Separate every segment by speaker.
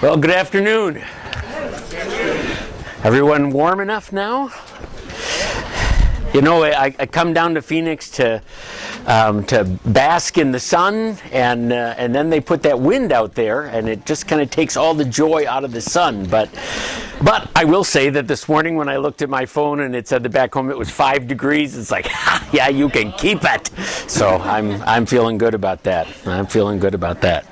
Speaker 1: Well, good afternoon. Everyone warm enough now? You know, I come down to Phoenix to bask in the sun, and then they put that wind out there, and it just kind of takes all the joy out of the sun. But I will say that this morning when I looked at my phone and it said that back home it was 5 degrees, it's like, yeah, you can keep it. So I'm feeling good about that. I'm feeling good about that.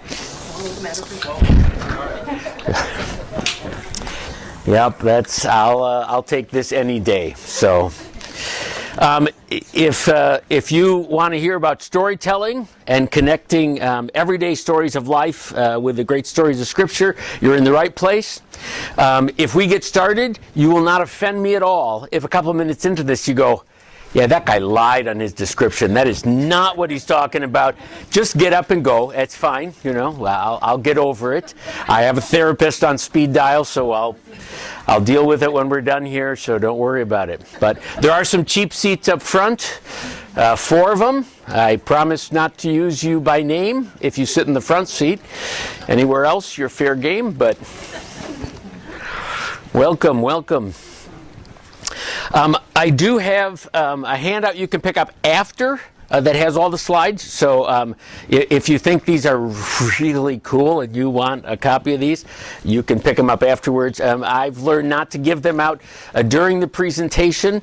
Speaker 1: Yep, I'll take this any day. So, if you want to hear about storytelling and connecting everyday stories of life with the great stories of Scripture, you're in the right place. If we get started, you will not offend me at all if a couple of minutes into this you go, yeah, that guy lied on his description. That is not what he's talking about. Just get up and go. It's fine. You know, I'll get over it. I have a therapist on speed dial, so I'll deal with it when we're done here, so don't worry about it. But there are some cheap seats up front, 4 of them. I promise not to use you by name if you sit in the front seat. Anywhere else, you're fair game, but welcome, welcome. I do have a handout you can pick up after that has all the slides. So if you think these are really cool and you want a copy of these, you can pick them up afterwards. I've learned not to give them out during the presentation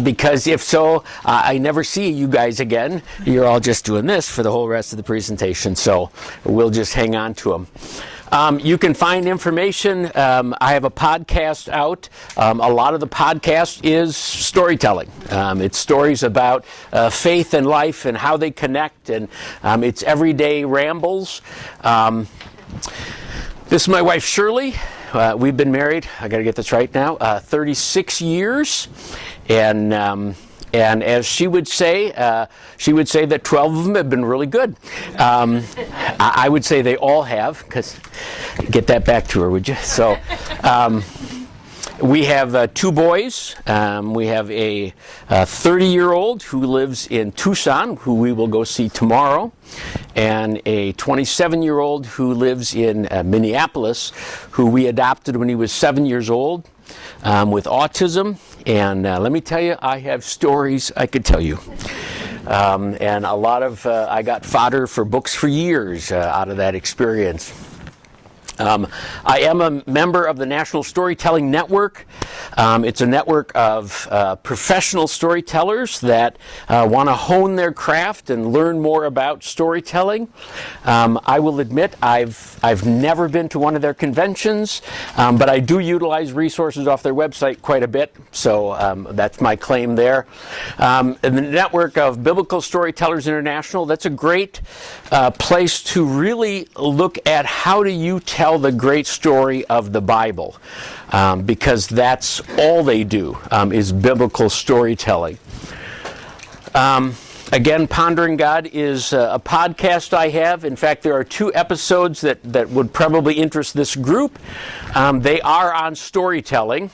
Speaker 1: because if so, I never see you guys again. You're all just doing this for the whole rest of the presentation. So we'll just hang on to them. You can find information. I have a podcast out. A lot of the podcast is storytelling. It's stories about faith and life and how they connect, and it's everyday rambles. This is my wife, Shirley. We've been married, I got to get this right now, 36 years. And as she would say that 12 of them have been really good. I would say they all have, because get that back to her, would you? So we have 2 boys. We have a 30-year-old who lives in Tucson, who we will go see tomorrow, and a 27-year-old who lives in Minneapolis, who we adopted when he was 7 years old. With autism, and let me tell you, I have stories I could tell you, and a lot of I got fodder for books for years out of that experience. I am a member of the National Storytelling Network. It's a network of professional storytellers that want to hone their craft and learn more about storytelling. I will admit I've never been to one of their conventions, but I do utilize resources off their website quite a bit, so that's my claim there. And the network of Biblical Storytellers International, that's a great place to really look at how do you tell the great story of the Bible, because that's all they do is biblical storytelling. Again, Pondering God is a podcast I have. In fact, there are 2 episodes that would probably interest this group. They are on storytelling.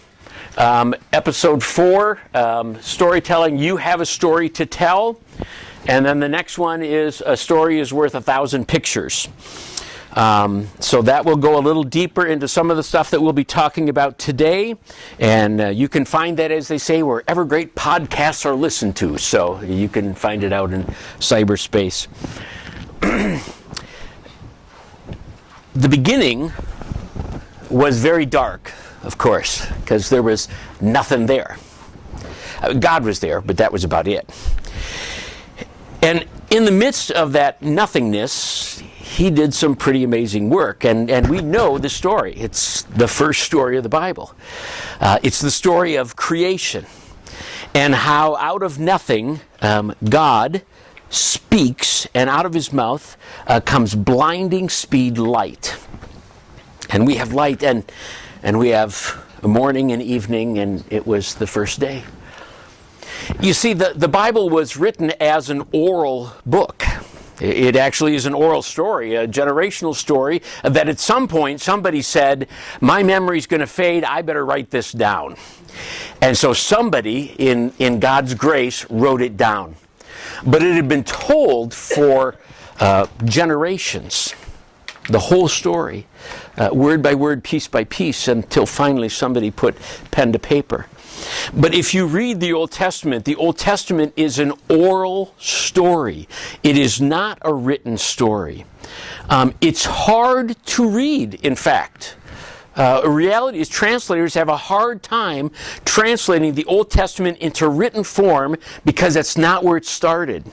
Speaker 1: Episode 4, storytelling, you have a story to tell. And then the next one is a story is worth 1,000 pictures. So that will go a little deeper into some of the stuff that we'll be talking about today, and you can find that, as they say, wherever great podcasts are listened to, so you can find it out in cyberspace. The beginning was very dark, of course, because there was nothing there. God was there, but that was about it. And in the midst of that nothingness, he did some pretty amazing work, and we know the story. It's the first story of the Bible. It's the story of creation, and how out of nothing God speaks, and out of his mouth comes blinding speed light. And we have light, and we have a morning and evening, and it was the first day. You see, the Bible was written as an oral book. It actually is an oral story, a generational story, that at some point somebody said, my memory's going to fade, I better write this down. And so somebody in God's grace wrote it down. But it had been told for generations. the whole story, word by word, piece by piece, until finally somebody put pen to paper. But if you read the Old Testament is an oral story. It is not a written story. It's hard to read, in fact. Reality is translators have a hard time translating the Old Testament into written form because that's not where it started.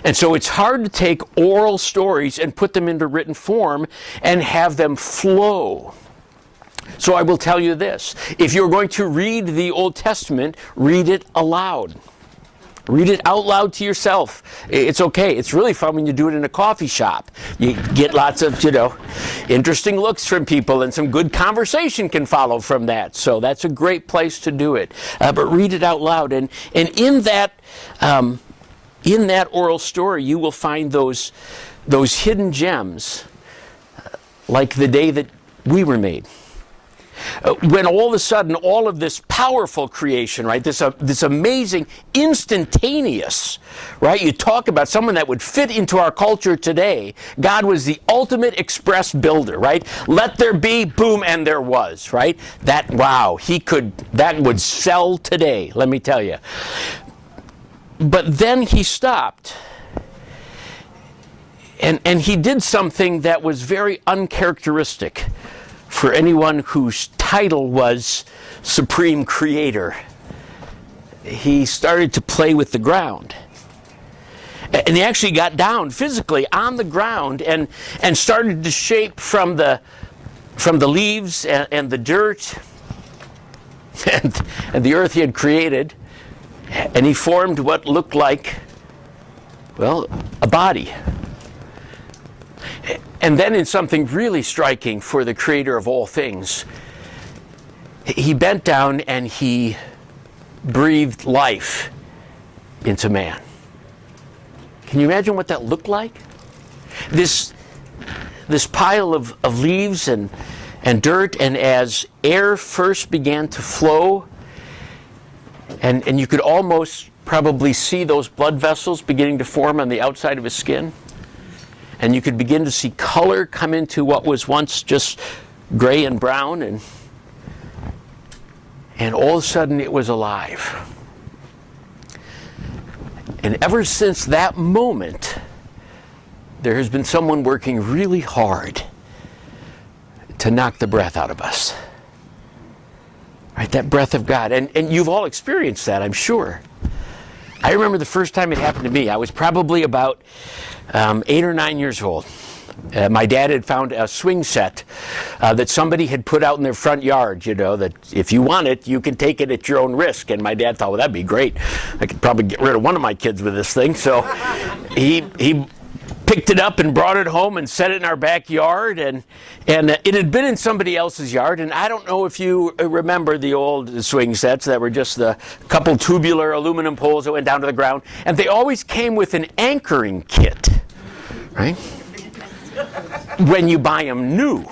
Speaker 1: And so it's hard to take oral stories and put them into written form and have them flow. So I will tell you this. If you're going to read the Old Testament, read it aloud. Read it out loud to yourself. It's okay. It's really fun when you do it in a coffee shop. You get lots of, interesting looks from people, and some good conversation can follow from that. So that's a great place to do it. But read it out loud. And in that oral story, you will find those hidden gems, like the day that we were made. When all of a sudden, all of this powerful creation, right, this amazing, instantaneous, right, you talk about someone that would fit into our culture today. God was the ultimate express builder, right? Let there be, boom, and there was, right? That would sell today, let me tell you. But then he stopped. And he did something that was very uncharacteristic for anyone whose title was Supreme Creator. He started to play with the ground. And he actually got down physically on the ground and started to shape from the leaves and the dirt and the earth he had created. And he formed what looked like, a body. And then in something really striking for the creator of all things, he bent down and he breathed life into man. Can you imagine what that looked like? This pile of leaves and dirt, and as air first began to flow, and you could almost probably see those blood vessels beginning to form on the outside of his skin. And you could begin to see color come into what was once just gray and brown, and all of a sudden it was alive. And ever since that moment, there has been someone working really hard to knock the breath out of us. Right, that breath of God. And you've all experienced that, I'm sure. I remember the first time it happened to me. I was probably about 8 or 9 years old. My dad had found a swing set that somebody had put out in their front yard, that if you want it, you can take it at your own risk. And my dad thought, well, that'd be great. I could probably get rid of one of my kids with this thing. So he picked it up and brought it home and set it in our backyard, and it had been in somebody else's yard. And I don't know if you remember the old swing sets that were just the couple tubular aluminum poles that went down to the ground, and they always came with an anchoring kit, right? When you buy them new.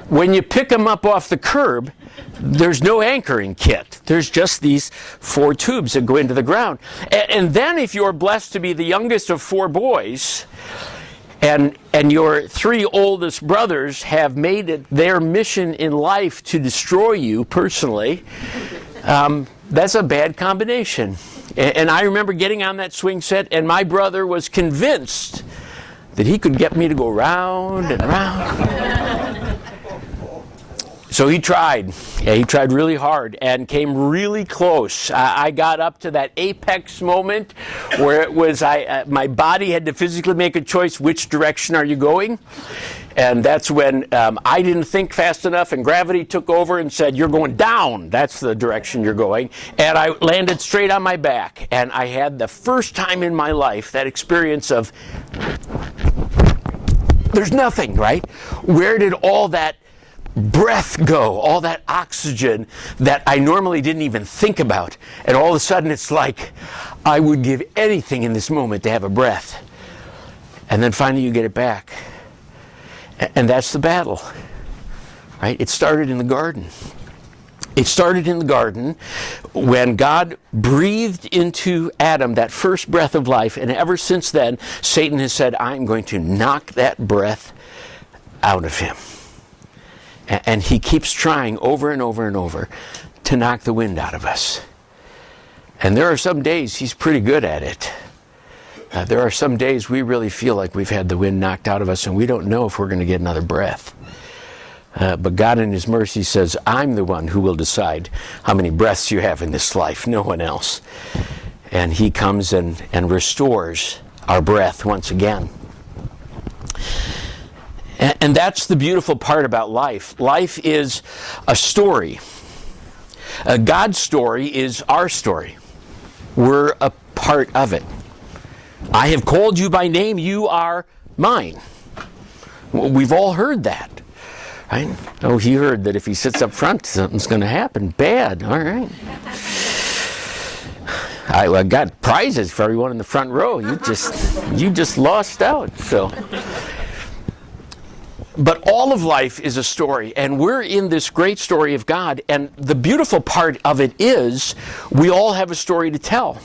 Speaker 1: When you pick them up off the curb, there's no anchoring kit. There's just these 4 tubes that go into the ground. And then if you're blessed to be the youngest of 4 boys, and your 3 oldest brothers have made it their mission in life to destroy you personally, that's a bad combination. And I remember getting on that swing set, and my brother was convinced that he could get me to go round and round. So he tried. Yeah, he tried really hard and came really close. I got up to that apex moment where it was my body had to physically make a choice, which direction are you going? And that's when I didn't think fast enough, and gravity took over and said, you're going down. That's the direction you're going. And I landed straight on my back. And I had the first time in my life that experience of, there's nothing, right? Where did all that breath go, all that oxygen that I normally didn't even think about? And all of a sudden it's like I would give anything in this moment to have a breath. And then finally you get it back. And that's the battle, right? It started in the garden. It started in the garden when God breathed into Adam that first breath of life, and ever since then, Satan has said, I'm going to knock that breath out of him. And he keeps trying over and over and over to knock the wind out of us. And there are some days he's pretty good at it. There are some days we really feel like we've had the wind knocked out of us and we don't know if we're going to get another breath. But God in his mercy says, I'm the one who will decide how many breaths you have in this life, no one else. And he comes and restores our breath once again. And that's the beautiful part about life. Life is a story. God's story is our story. We're a part of it. I have called you by name, you are mine. We've all heard that. Right? Oh, he heard that if he sits up front, something's going to happen. Bad. All right. I got prizes for everyone in the front row. You just lost out. So, but all of life is a story, and we're in this great story of God. And the beautiful part of it is, we all have a story to tell.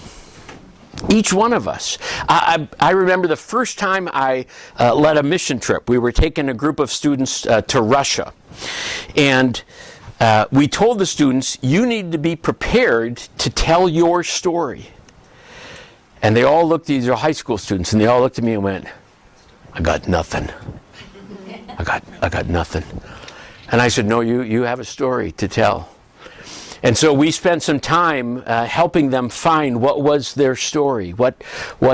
Speaker 1: Each one of us. I remember the first time I led a mission trip. We were taking a group of students to Russia. And we told the students, you need to be prepared to tell your story. And they all looked, these are high school students, and they all looked at me and went, I got nothing. I got nothing. And I said, no, you have a story to tell. And so we spent some time helping them find what was their story, what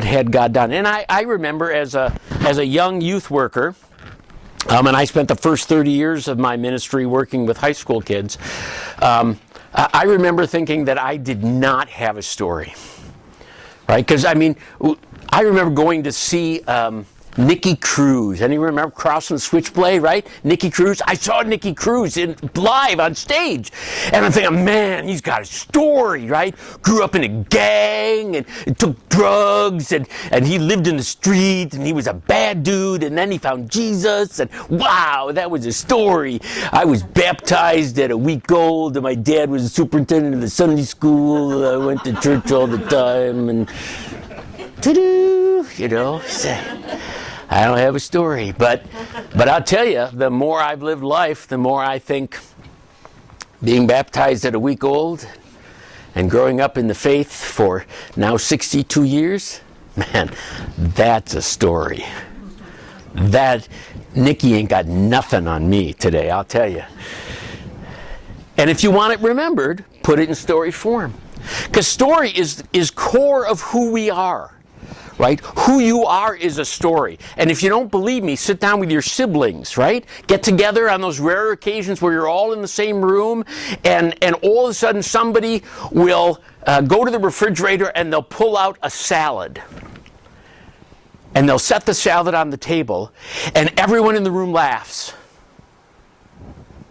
Speaker 1: had God done. And I remember as a young youth worker, and I spent the first 30 years of my ministry working with high school kids, I remember thinking that I did not have a story, right? Because, I mean, I remember going to see Nicky Cruz. Anyone remember Crossing the Switchblade, right? Nicky Cruz. I saw Nicky Cruz live on stage. And I'm thinking, man, he's got a story, right? Grew up in a gang and took drugs and he lived in the street and he was a bad dude and then he found Jesus and wow, that was a story. I was baptized at a week old and my dad was the superintendent of the Sunday school. I went to church all the time and you know, I don't have a story, but I'll tell you, the more I've lived life, the more I think being baptized at a week old and growing up in the faith for now 62 years, man, that's a story. That Nicky ain't got nothing on me today, I'll tell you. And if you want it remembered, put it in story form. Because story is core of who we are. Right? Who you are is a story. And if you don't believe me, sit down with your siblings, right? Get together on those rare occasions where you're all in the same room and all of a sudden somebody will go to the refrigerator and they'll pull out a salad. And they'll set the salad on the table and everyone in the room laughs.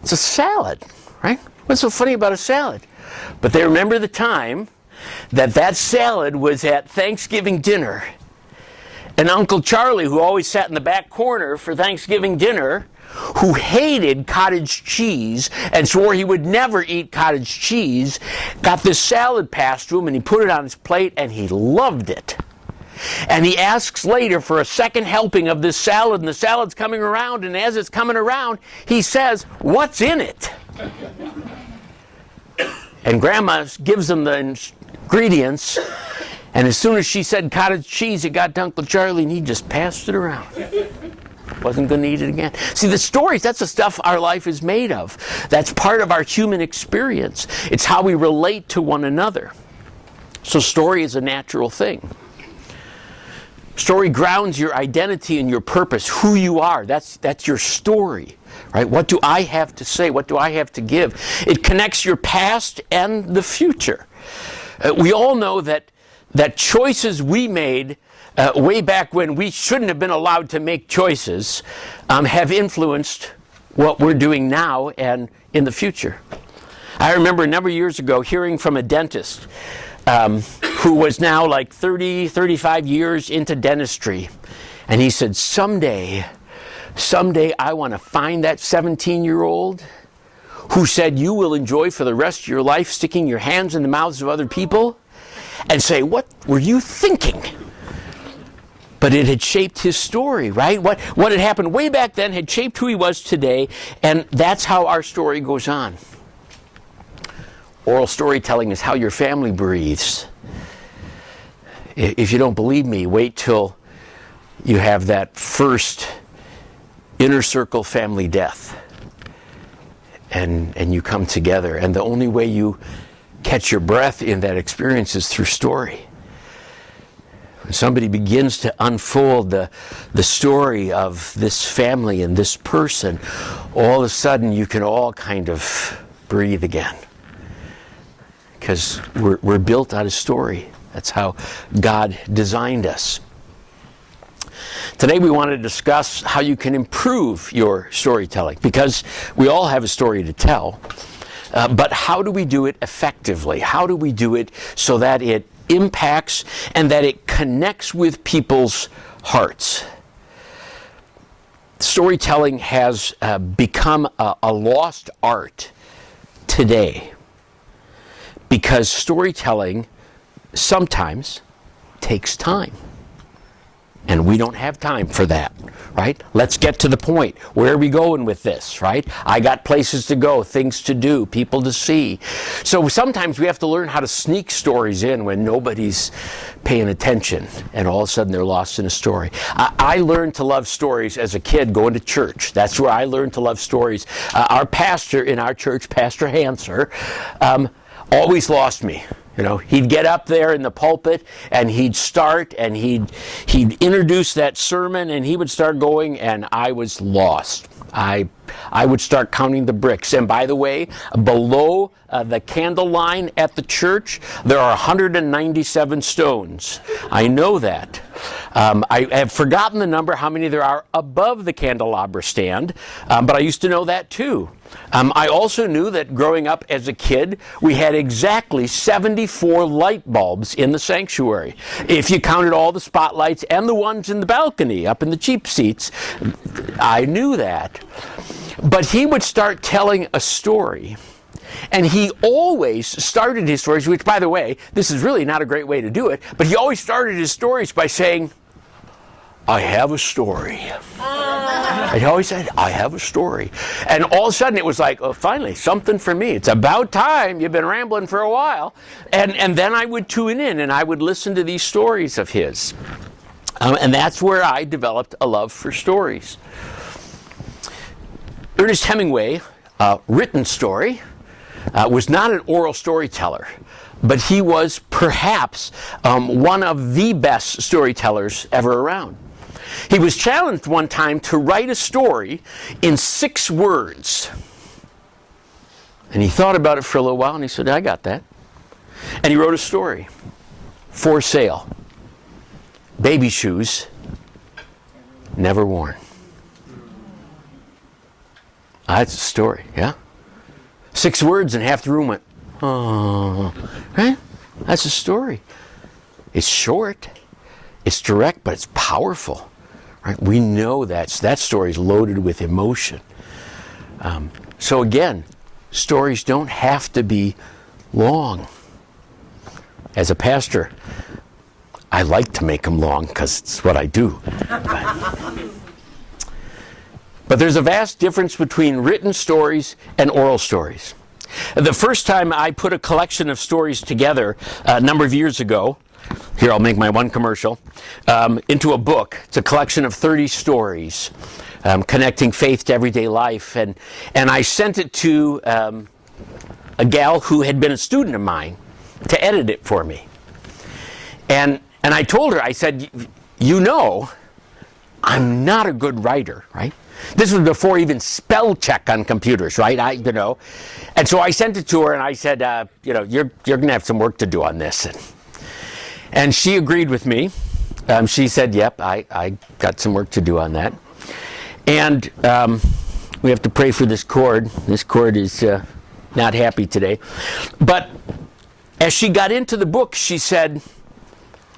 Speaker 1: It's a salad, right? What's so funny about a salad? But they remember the time that salad was at Thanksgiving dinner. And Uncle Charlie, who always sat in the back corner for Thanksgiving dinner, who hated cottage cheese and swore he would never eat cottage cheese, got this salad passed to him and he put it on his plate and he loved it. And he asks later for a second helping of this salad, and the salad's coming around, and as it's coming around, he says, "What's in it?" And Grandma gives him the ingredients, and as soon as she said cottage cheese, it got to Uncle Charlie, and he just passed it around. Wasn't going to eat it again. See, the stories, that's the stuff our life is made of. That's part of our human experience. It's how we relate to one another. So story is a natural thing. Story grounds your identity and your purpose, who you are. That's your story, right? What do I have to say? What do I have to give? It connects your past and the future. We all know that choices we made way back when we shouldn't have been allowed to make choices have influenced what we're doing now and in the future. I remember a number of years ago hearing from a dentist who was now like 30, 35 years into dentistry. And he said, someday I want to find that 17-year-old who said you will enjoy for the rest of your life sticking your hands in the mouths of other people and say, what were you thinking? But it had shaped his story, right? What had happened way back then had shaped who he was today, and that's how our story goes on. Oral storytelling is how your family breathes. If you don't believe me, wait till you have that first inner circle family death, and you come together. And the only way you catch your breath in that experience is through story. When somebody begins to unfold the story of this family and this person, all of a sudden you can all kind of breathe again. Because we're built out of story. That's how God designed us. Today we want to discuss how you can improve your storytelling, because we all have a story to tell. But how do we do it effectively? How do we do it so that it impacts and that it connects with people's hearts? Storytelling has become a lost art today, because storytelling sometimes takes time. And we don't have time for that, right? Let's get to the point. Where are we going with this, right? I got places to go, things to do, people to see. So sometimes we have to learn how to sneak stories in when nobody's paying attention, and all of a sudden they're lost in a story. I learned to love stories as a kid going to church. That's where I learned to love stories. Our pastor in our church, Pastor Hanser, always lost me. You know, he'd get up there in the pulpit and he'd start and he'd introduce that sermon and he would start going, and I was lost. I would start counting the bricks. And by the way, below the candle line at the church, there are 197 stones. I know that. I have forgotten the number, how many there are above the candelabra stand, but I used to know that too. I also knew that growing up as a kid, we had exactly 74 light bulbs in the sanctuary. If you counted all the spotlights and the ones in the balcony up in the cheap seats, I knew that. But he would start telling a story, and he always started his stories, which, by the way, this is really not a great way to do it, but he always started his stories by saying, I have a story. And he always said, I have a story. And all of a sudden it was like, oh, finally, something for me. It's about time. You've been rambling for a while. And then I would tune in and I would listen to these stories of his. And that's where I developed a love for stories. Ernest Hemingway, written story, was not an oral storyteller, but he was perhaps one of the best storytellers ever around. He was challenged one time to write a story in 6 words. And he thought about it for a little while and he said, I got that. And he wrote a story. For sale. Baby shoes, never worn. That's a story, yeah? 6 words and half the room went, oh, right? That's a story. It's short, it's direct, but it's powerful, right? We know that story is loaded with emotion. So again, stories don't have to be long. As a pastor, I like to make them long because it's what I do. But there's a vast difference between written stories and oral stories. The first time I put a collection of stories together a number of years ago, here I'll make my one commercial, into a book. It's a collection of 30 stories connecting faith to everyday life. And I sent it to a gal who had been a student of mine to edit it for me. And I told her, I said, you know, I'm not a good writer, right? This was before even spell check on computers, right? And so I sent it to her and I said, you're going to have some work to do on this. And she agreed with me. She said, yep, I got some work to do on that. And we have to pray for this cord. This cord is not happy today. But as she got into the book, she said,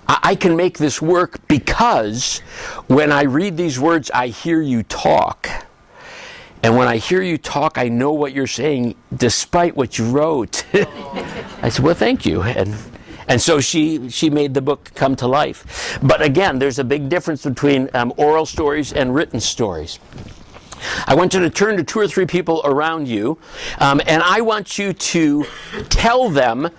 Speaker 1: I can make this work because when I read these words, I hear you talk. And when when I hear you talk, I know what you're saying despite what you wrote. I said, well, thank you. And so she made the book come to life. But again, there's a big difference between oral stories and written stories. I want you to turn to 2 or 3 people around you, and I want you to tell them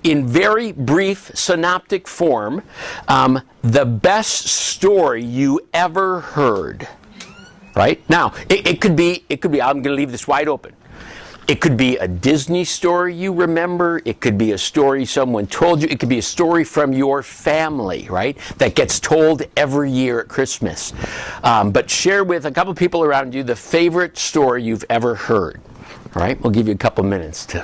Speaker 1: in very brief synoptic form the best story you ever heard. Right? Now, it could be, I'm going to leave this wide open. It could be a Disney story you remember. It could be a story someone told you. It could be a story from your family, right, that gets told every year at Christmas. But share with a couple people around you the favorite story you've ever heard. All right? We'll give you a couple minutes to...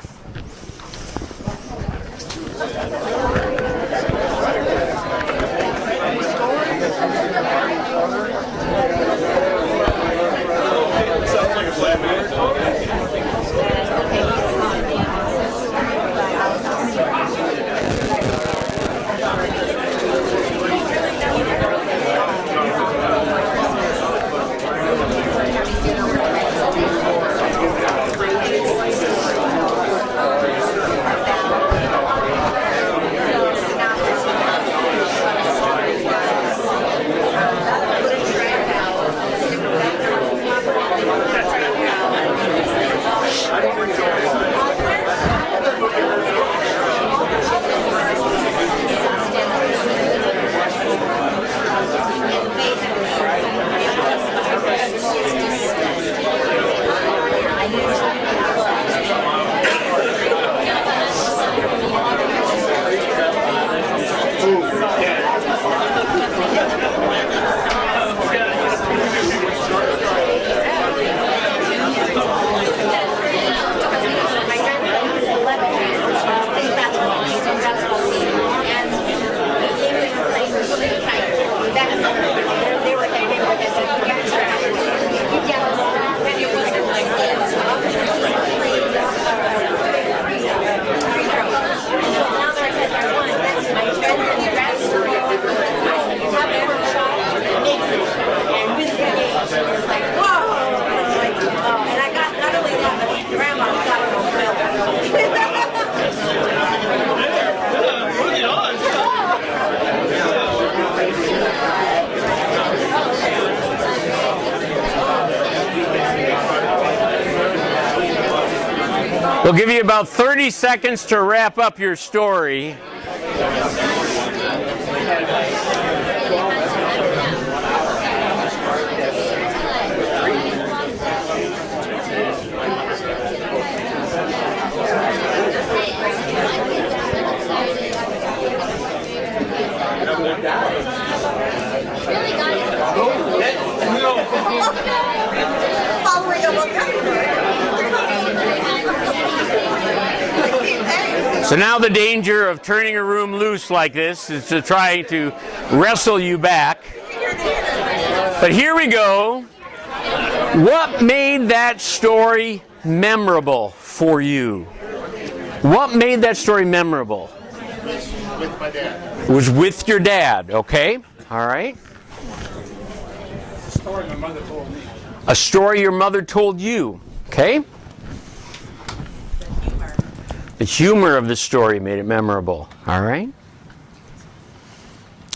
Speaker 1: We'll give you about 30 seconds to wrap up your story. So now the danger of turning a room loose like this is to try to wrestle you back. But here we go. What made that story memorable for you? What made that story memorable?
Speaker 2: With my dad.
Speaker 1: It was with your dad, okay? All right.
Speaker 2: A story my mother told me.
Speaker 1: A story your mother told you, okay? The humor of the story made it memorable, all right?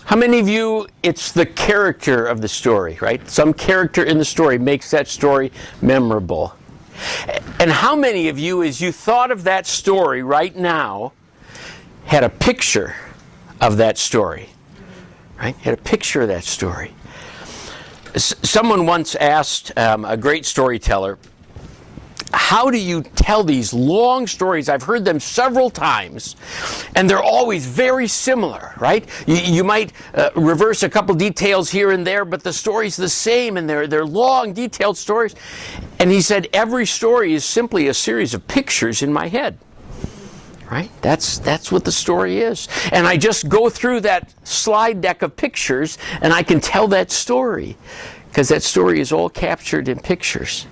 Speaker 1: How many of you, it's the character of the story, right? Some character in the story makes that story memorable. And how many of you, as you thought of that story right now, had a picture of that story, right? Had a picture of that story. Someone once asked a great storyteller, how do you tell these long stories? I've heard them several times, and they're always very similar, right? You might reverse a couple details here and there, but the story's the same, and they're long, detailed stories. And he said, every story is simply a series of pictures in my head, right? That's what the story is. And I just go through that slide deck of pictures, and I can tell that story, because that story is all captured in pictures.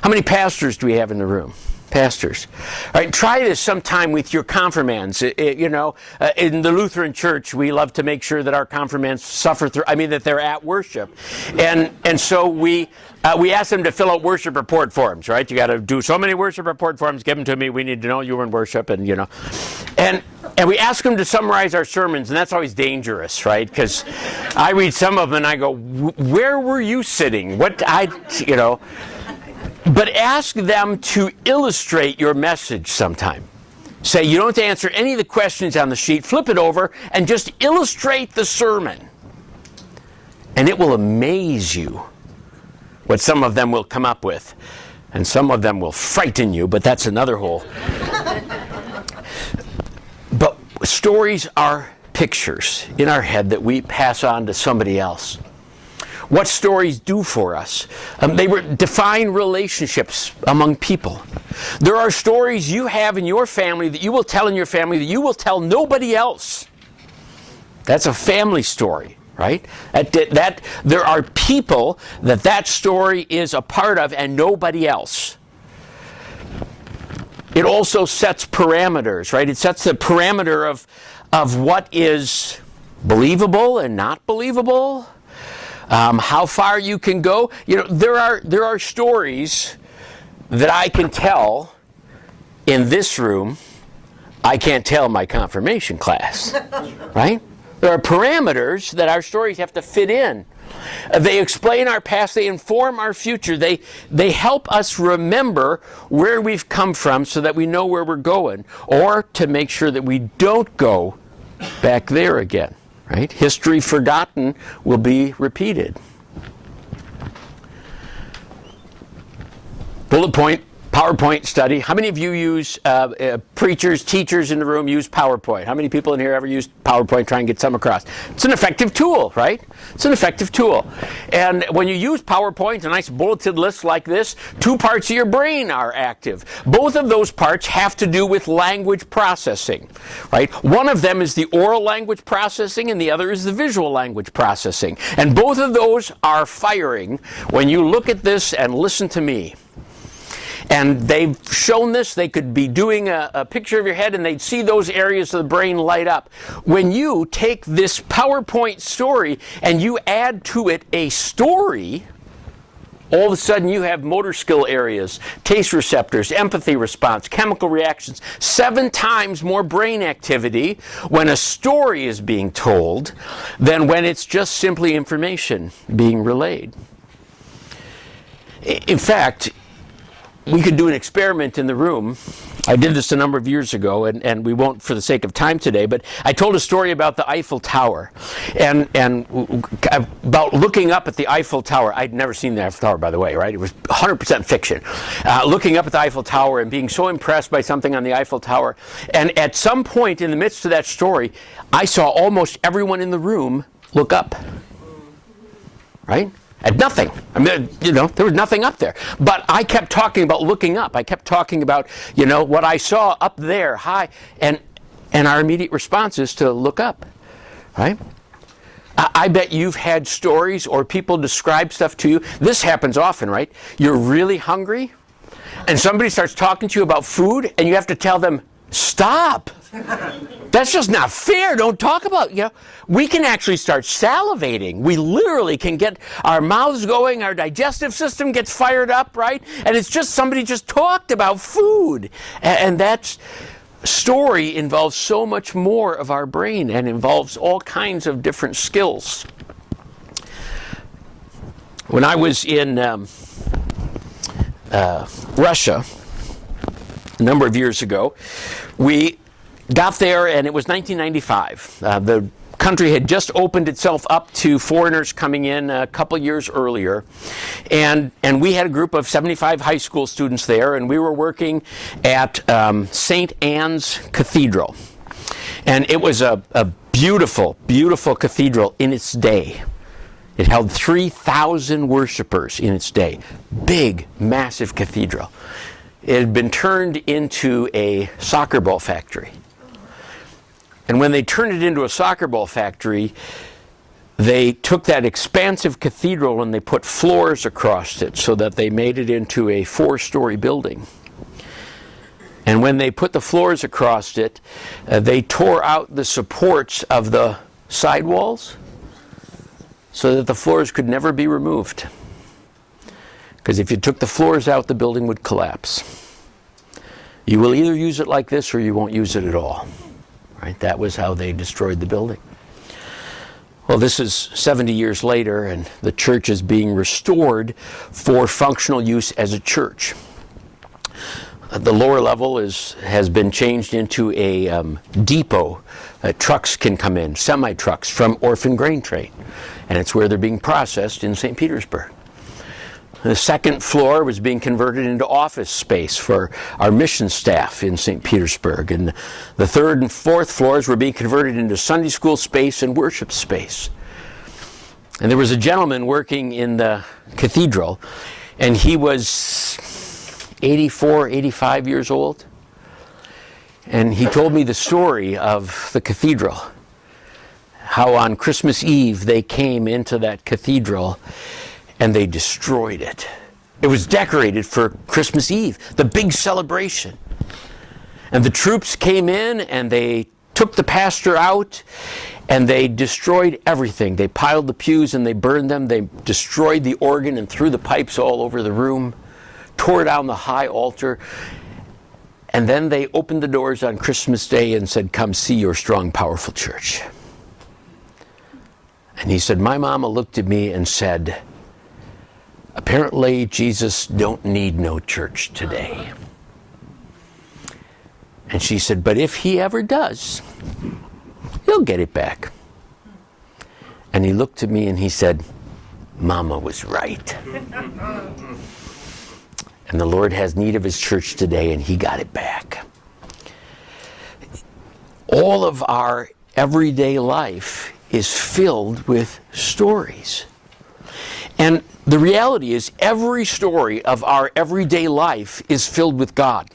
Speaker 1: How many pastors do we have in the room? pastors. All right, try this sometime with your confirmands. In the Lutheran Church, we love to make sure that our confirmands that they're at worship. And so we ask them to fill out worship report forms, right? You got to do so many worship report forms, give them to me, we need to know you were in worship, and we ask them to summarize our sermons, and that's always dangerous, right? Because I read some of them and I go, where were you sitting? But ask them to illustrate your message sometime. Say, you don't have to answer any of the questions on the sheet. Flip it over and just illustrate the sermon. And it will amaze you what some of them will come up with. And some of them will frighten you, but that's another whole. But stories are pictures in our head that we pass on to somebody else. What stories do for us. They define relationships among people. There are stories you have in your family that you will tell in your family that you will tell nobody else. That's a family story, right? That there are people that story is a part of and nobody else. It also sets parameters, right? It sets the parameter of what is believable and not believable. How far you can go. There are stories that I can tell in this room I can't tell my confirmation class, right? There are parameters that our stories have to fit in. They explain our past, they inform our future, they help us remember where we've come from so that we know where we're going, or to make sure that we don't go back there again. Right? History forgotten will be repeated. Bullet point, PowerPoint study. How many of you use, preachers, teachers in the room use PowerPoint? How many people in here ever use PowerPoint, try and get some across? It's an effective tool, right? It's an effective tool. And when you use PowerPoint, a nice bulleted list like this, 2 parts of your brain are active. Both of those parts have to do with language processing, right? One of them is the oral language processing and the other is the visual language processing. And both of those are firing when you look at this and listen to me. And they've shown this. They could be doing a picture of your head and they'd see those areas of the brain light up. When you take this PowerPoint story and you add to it a story, all of a sudden you have motor skill areas, taste receptors, empathy response, chemical reactions, 7 times more brain activity when a story is being told than when it's just simply information being relayed. In fact, we could do an experiment in the room. I did this a number of years ago, and we won't for the sake of time today, but I told a story about the Eiffel Tower and about looking up at the Eiffel Tower. I'd never seen the Eiffel Tower, by the way, right? It was 100% fiction. Looking up at the Eiffel Tower and being so impressed by something on the Eiffel Tower. And at some point in the midst of that story, I saw almost everyone in the room look up, right? At nothing. I mean, there was nothing up there. But I kept talking about looking up. I kept talking about, what I saw up there, high. And our immediate response is to look up, right? I bet you've had stories or people describe stuff to you. This happens often, right? You're really hungry, and somebody starts talking to you about food, and you have to tell them, stop. That's just not fair. Don't talk about, we can actually start salivating. We literally can get our mouths going, our digestive system gets fired up, right? And it's just somebody just talked about food. And that story involves so much more of our brain and involves all kinds of different skills. When I was in Russia a number of years ago, we got there and it was 1995. The country had just opened itself up to foreigners coming in a couple years earlier. And we had a group of 75 high school students there, and we were working at St. Anne's Cathedral. And it was a beautiful, beautiful cathedral in its day. It held 3,000 worshipers in its day. Big, massive cathedral. It had been turned into a soccer ball factory. And when they turned it into a soccer ball factory, they took that expansive cathedral and they put floors across it so that they made it into a 4-story building. And when they put the floors across it, they tore out the supports of the sidewalls so that the floors could never be removed. Because if you took the floors out, the building would collapse. You will either use it like this or you won't use it at all. Right? That was how they destroyed the building. Well, this is 70 years later, and the church is being restored for functional use as a church. The lower level has been changed into a depot. Trucks can come in, semi-trucks from Orphan Grain Train, and it's where they're being processed in St. Petersburg. The second floor was being converted into office space for our mission staff in St. Petersburg. And the third and fourth floors were being converted into Sunday school space and worship space. And there was a gentleman working in the cathedral, and he was 84, 85 years old. And he told me the story of the cathedral, how on Christmas Eve they came into that cathedral and they destroyed it. It was decorated for Christmas Eve, the big celebration. And the troops came in and they took the pastor out and they destroyed everything. They piled the pews and they burned them. They destroyed the organ and threw the pipes all over the room, tore down the high altar. And then they opened the doors on Christmas Day and said, "Come see your strong, powerful church." And he said, my mama looked at me and said, "Apparently Jesus don't need no church today." And she said, "But if he ever does, he'll get it back." And he looked at me and he said, "Mama was right." And the Lord has need of his church today, and he got it back. All of our everyday life is filled with stories. And the reality is, every story of our everyday life is filled with God.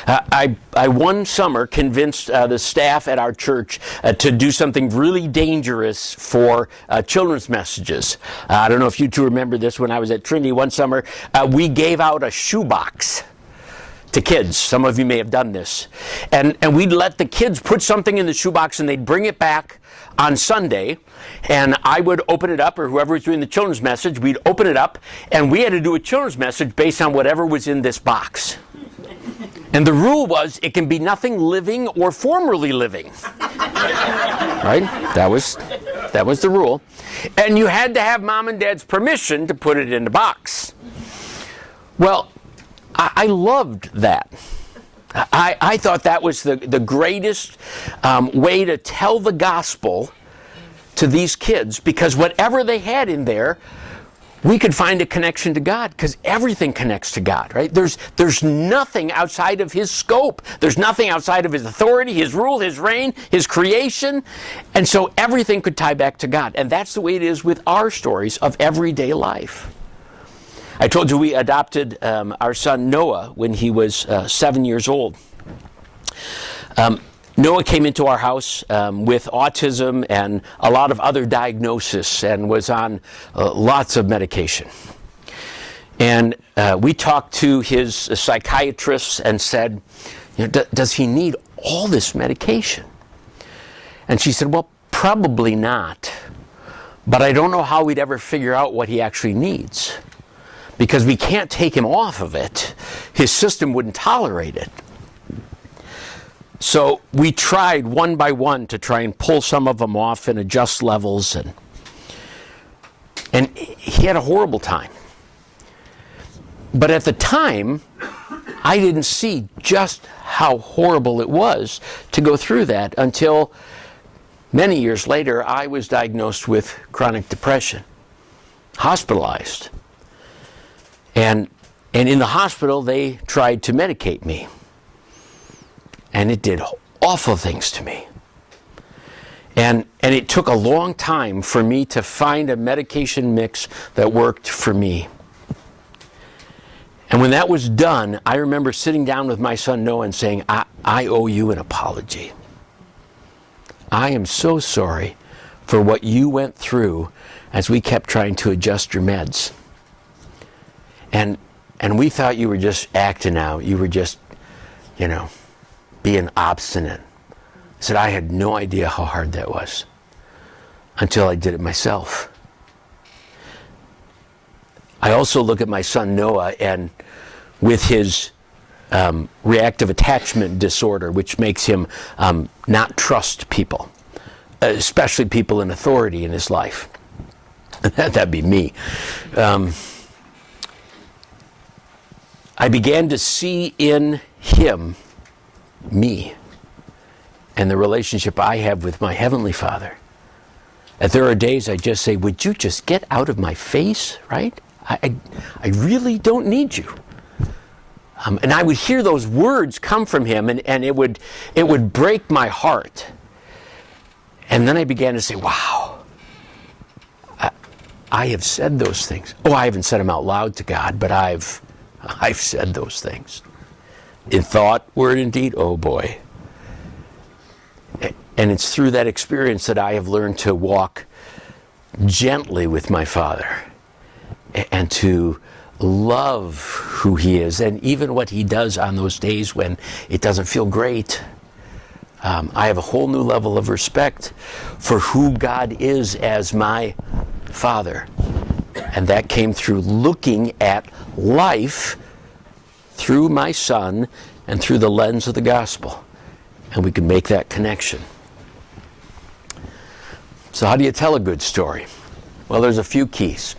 Speaker 1: I one summer convinced the staff at our church to do something really dangerous for children's messages. I don't know if you two remember this. When I was at Trinity one summer, we gave out a shoebox to kids. Some of you may have done this. And we'd let the kids put something in the shoebox and they'd bring it back on Sunday, and I would open it up, or whoever was doing the children's message, we'd open it up, and we had to do a children's message based on whatever was in this box. And the rule was, it can be nothing living or formerly living. Right? That was the rule. And you had to have mom and dad's permission to put it in the box. Well, I loved that. I thought that was the greatest way to tell the gospel to these kids, because whatever they had in there, we could find a connection to God, because everything connects to God, right? There's nothing outside of his scope. There's nothing outside of his authority, his rule, his reign, his creation. And so everything could tie back to God. And that's the way it is with our stories of everyday life. I told you we adopted our son Noah when he was 7 years old. Noah came into our house with autism and a lot of other diagnoses and was on lots of medication. And we talked to his psychiatrist and said, does he need all this medication? And she said, well, probably not. But I don't know how we'd ever figure out what he actually needs, because we can't take him off of it. His system wouldn't tolerate it. So we tried one by one to try and pull some of them off and adjust levels, and he had a horrible time. But at the time, I didn't see just how horrible it was to go through that until many years later I was diagnosed with chronic depression, hospitalized. And in the hospital, they tried to medicate me. And it did awful things to me. And it took a long time for me to find a medication mix that worked for me. And when that was done, I remember sitting down with my son Noah and saying, I owe you an apology. I am so sorry for what you went through as we kept trying to adjust your meds. And we thought you were just acting out. You were just being obstinate. I said, I had no idea how hard that was until I did it myself. I also look at my son Noah, and with his reactive attachment disorder, which makes him not trust people, especially people in authority in his life. That'd be me. I began to see in him me and the relationship I have with my Heavenly Father. And there are days I just say, would you just get out of my face, right? I really don't need you. And I would hear those words come from him, and it would break my heart. And then I began to say, wow, I have said those things. Oh, I haven't said them out loud to God, but I've said those things. In thought, word, and deed, oh boy. And it's through that experience that I have learned to walk gently with my Father and to love who He is, and even what He does on those days when it doesn't feel great. I have a whole new level of respect for who God is as my Father. And that came through looking at life through my son and through the lens of the gospel. And we can make that connection. So how do you tell a good story? Well, there's a few keys.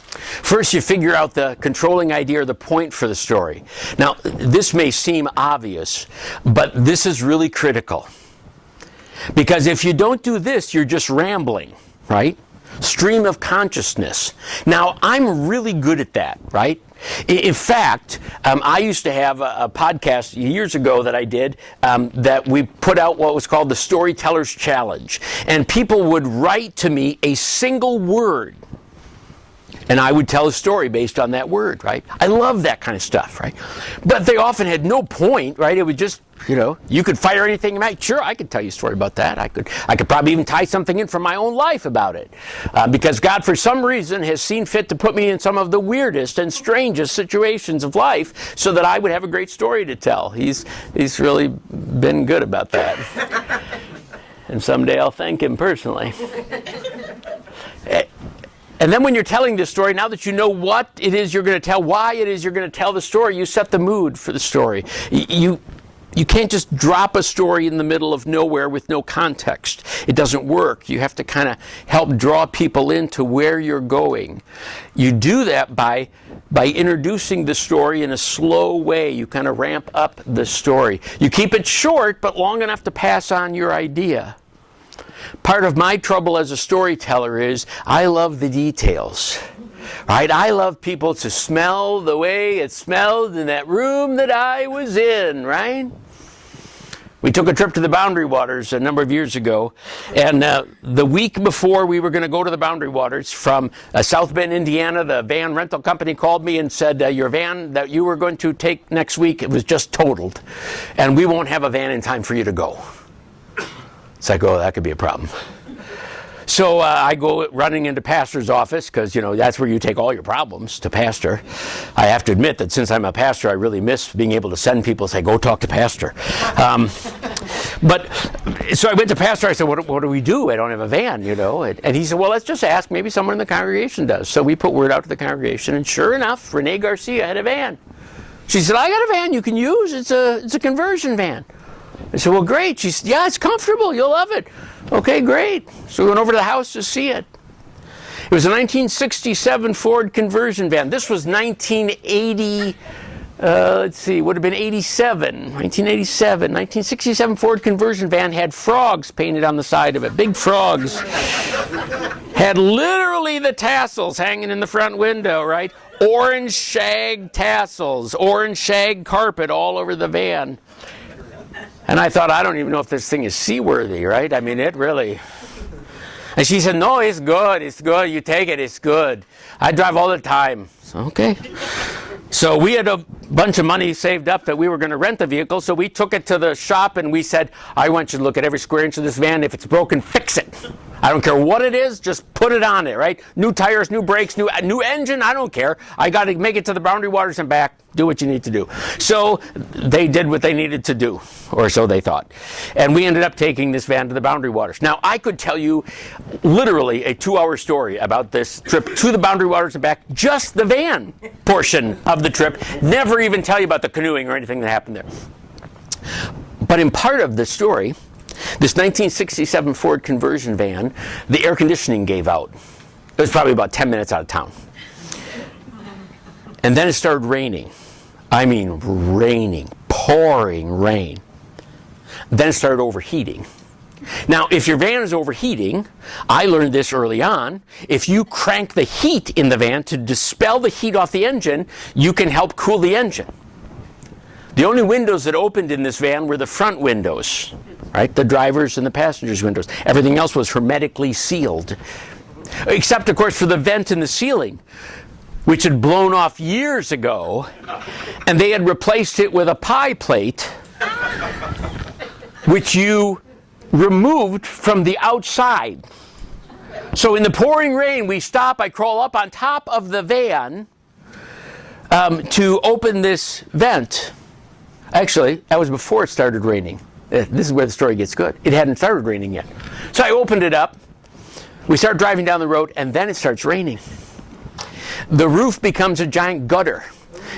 Speaker 1: First, you figure out the controlling idea or the point for the story. Now, this may seem obvious, but this is really critical. Because if you don't do this, you're just rambling, right? Stream of consciousness. Now, I'm really good at that, right? In fact, I used to have a podcast years ago that I did that we put out what was called the Storyteller's Challenge. And people would write to me a single word, and I would tell a story based on that word, right? I love that kind of stuff, right? But they often had no point, right? It was just, you could fire anything you might. Sure, I could tell you a story about that. I could probably even tie something in from my own life about it. Because God, for some reason, has seen fit to put me in some of the weirdest and strangest situations of life so that I would have a great story to tell. He's really been good about that. And someday I'll thank Him personally. And then when you're telling this story, now that you know what it is you're going to tell, why it is you're going to tell the story, you set the mood for the story. You can't just drop a story in the middle of nowhere with no context. It doesn't work. You have to kind of help draw people into where you're going. You do that by introducing the story in a slow way. You kind of ramp up the story. You keep it short, but long enough to pass on your idea. Part of my trouble as a storyteller is I love the details, right? I love people to smell the way it smelled in that room that I was in, right? We took a trip to the Boundary Waters a number of years ago, and the week before we were going to go to the Boundary Waters from South Bend, Indiana, the van rental company called me and said, your van that you were going to take next week, it was just totaled, and we won't have a van in time for you to go. It's like, oh, that could be a problem. So I go running into pastor's office because, that's where you take all your problems to pastor. I have to admit that since I'm a pastor, I really miss being able to send people and say, go talk to pastor. But so I went to pastor. I said, what do we do? I don't have a van, And he said, well, let's just ask. Maybe someone in the congregation does. So we put word out to the congregation. And sure enough, Renee Garcia had a van. She said, I got a van you can use. It's a conversion van. I said, well, great. She said, yeah, it's comfortable. You'll love it. Okay, great. So we went over to the house to see it. It was a 1967 Ford conversion van. This was 1980, would have been 1987. 1967 Ford conversion van had frogs painted on the side of it, big frogs. Had literally the tassels hanging in the front window, right? Orange shag tassels, orange shag carpet all over the van. And I thought, I don't even know if this thing is seaworthy, right? I mean, it really... And she said, no, it's good. You take it, it's good. I drive all the time. So, okay. So we had bunch of money saved up that we were going to rent the vehicle, so we took it to the shop and we said, I want you to look at every square inch of this van. If it's broken, fix it. I don't care what it is, just put it on it, right? New tires, new brakes, new engine, I don't care. I got to make it to the Boundary Waters and back. Do what you need to do. So they did what they needed to do, or so they thought. And we ended up taking this van to the Boundary Waters. Now, I could tell you literally a 2-hour story about this trip to the Boundary Waters and back, just the van portion of the trip. Never even tell you about the canoeing or anything that happened there. But in part of the story, this 1967 Ford conversion van, the air conditioning gave out. It was probably about 10 minutes out of town. And then it started raining. I mean raining, pouring rain. Then it started overheating. Now, if your van is overheating, I learned this early on, if you crank the heat in the van to dispel the heat off the engine, you can help cool the engine. The only windows that opened in this van were the front windows, right? The driver's and the passenger's windows. Everything else was hermetically sealed. Except, of course, for the vent in the ceiling, which had blown off years ago, and they had replaced it with a pie plate, which you removed from the outside. So in the pouring rain, we stop, I crawl up on top of the van to open this vent. Actually, that was before it started raining. This is where the story gets good. It hadn't started raining yet. So I opened it up, we start driving down the road, and then it starts raining. The roof becomes a giant gutter,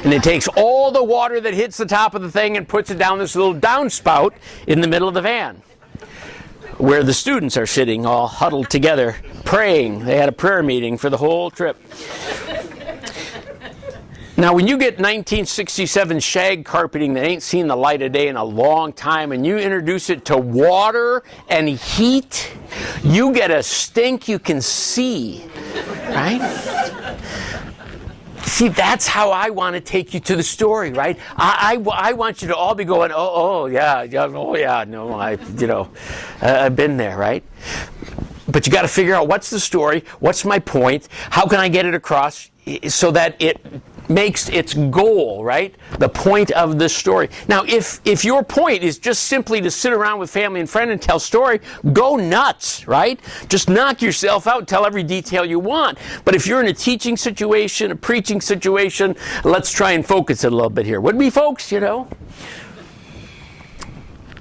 Speaker 1: and it takes all the water that hits the top of the thing and puts it down this little downspout in the middle of the van, where the students are sitting all huddled together praying. They had a prayer meeting for the whole trip. Now, when you get 1967 shag carpeting that ain't seen the light of day in a long time, and you introduce it to water and heat, you get a stink you can see, right? See, that's how I want to take you to the story, right? I want you to all be going, I've been there, right? But you got to figure out what's the story, what's my point, how can I get it across so that it makes its goal, right? The point of the story. Now, if your point is just simply to sit around with family and friend and tell story, go nuts, right? Just knock yourself out, tell every detail you want. But if you're in a teaching situation, a preaching situation, let's try and focus it a little bit here. Would we, folks,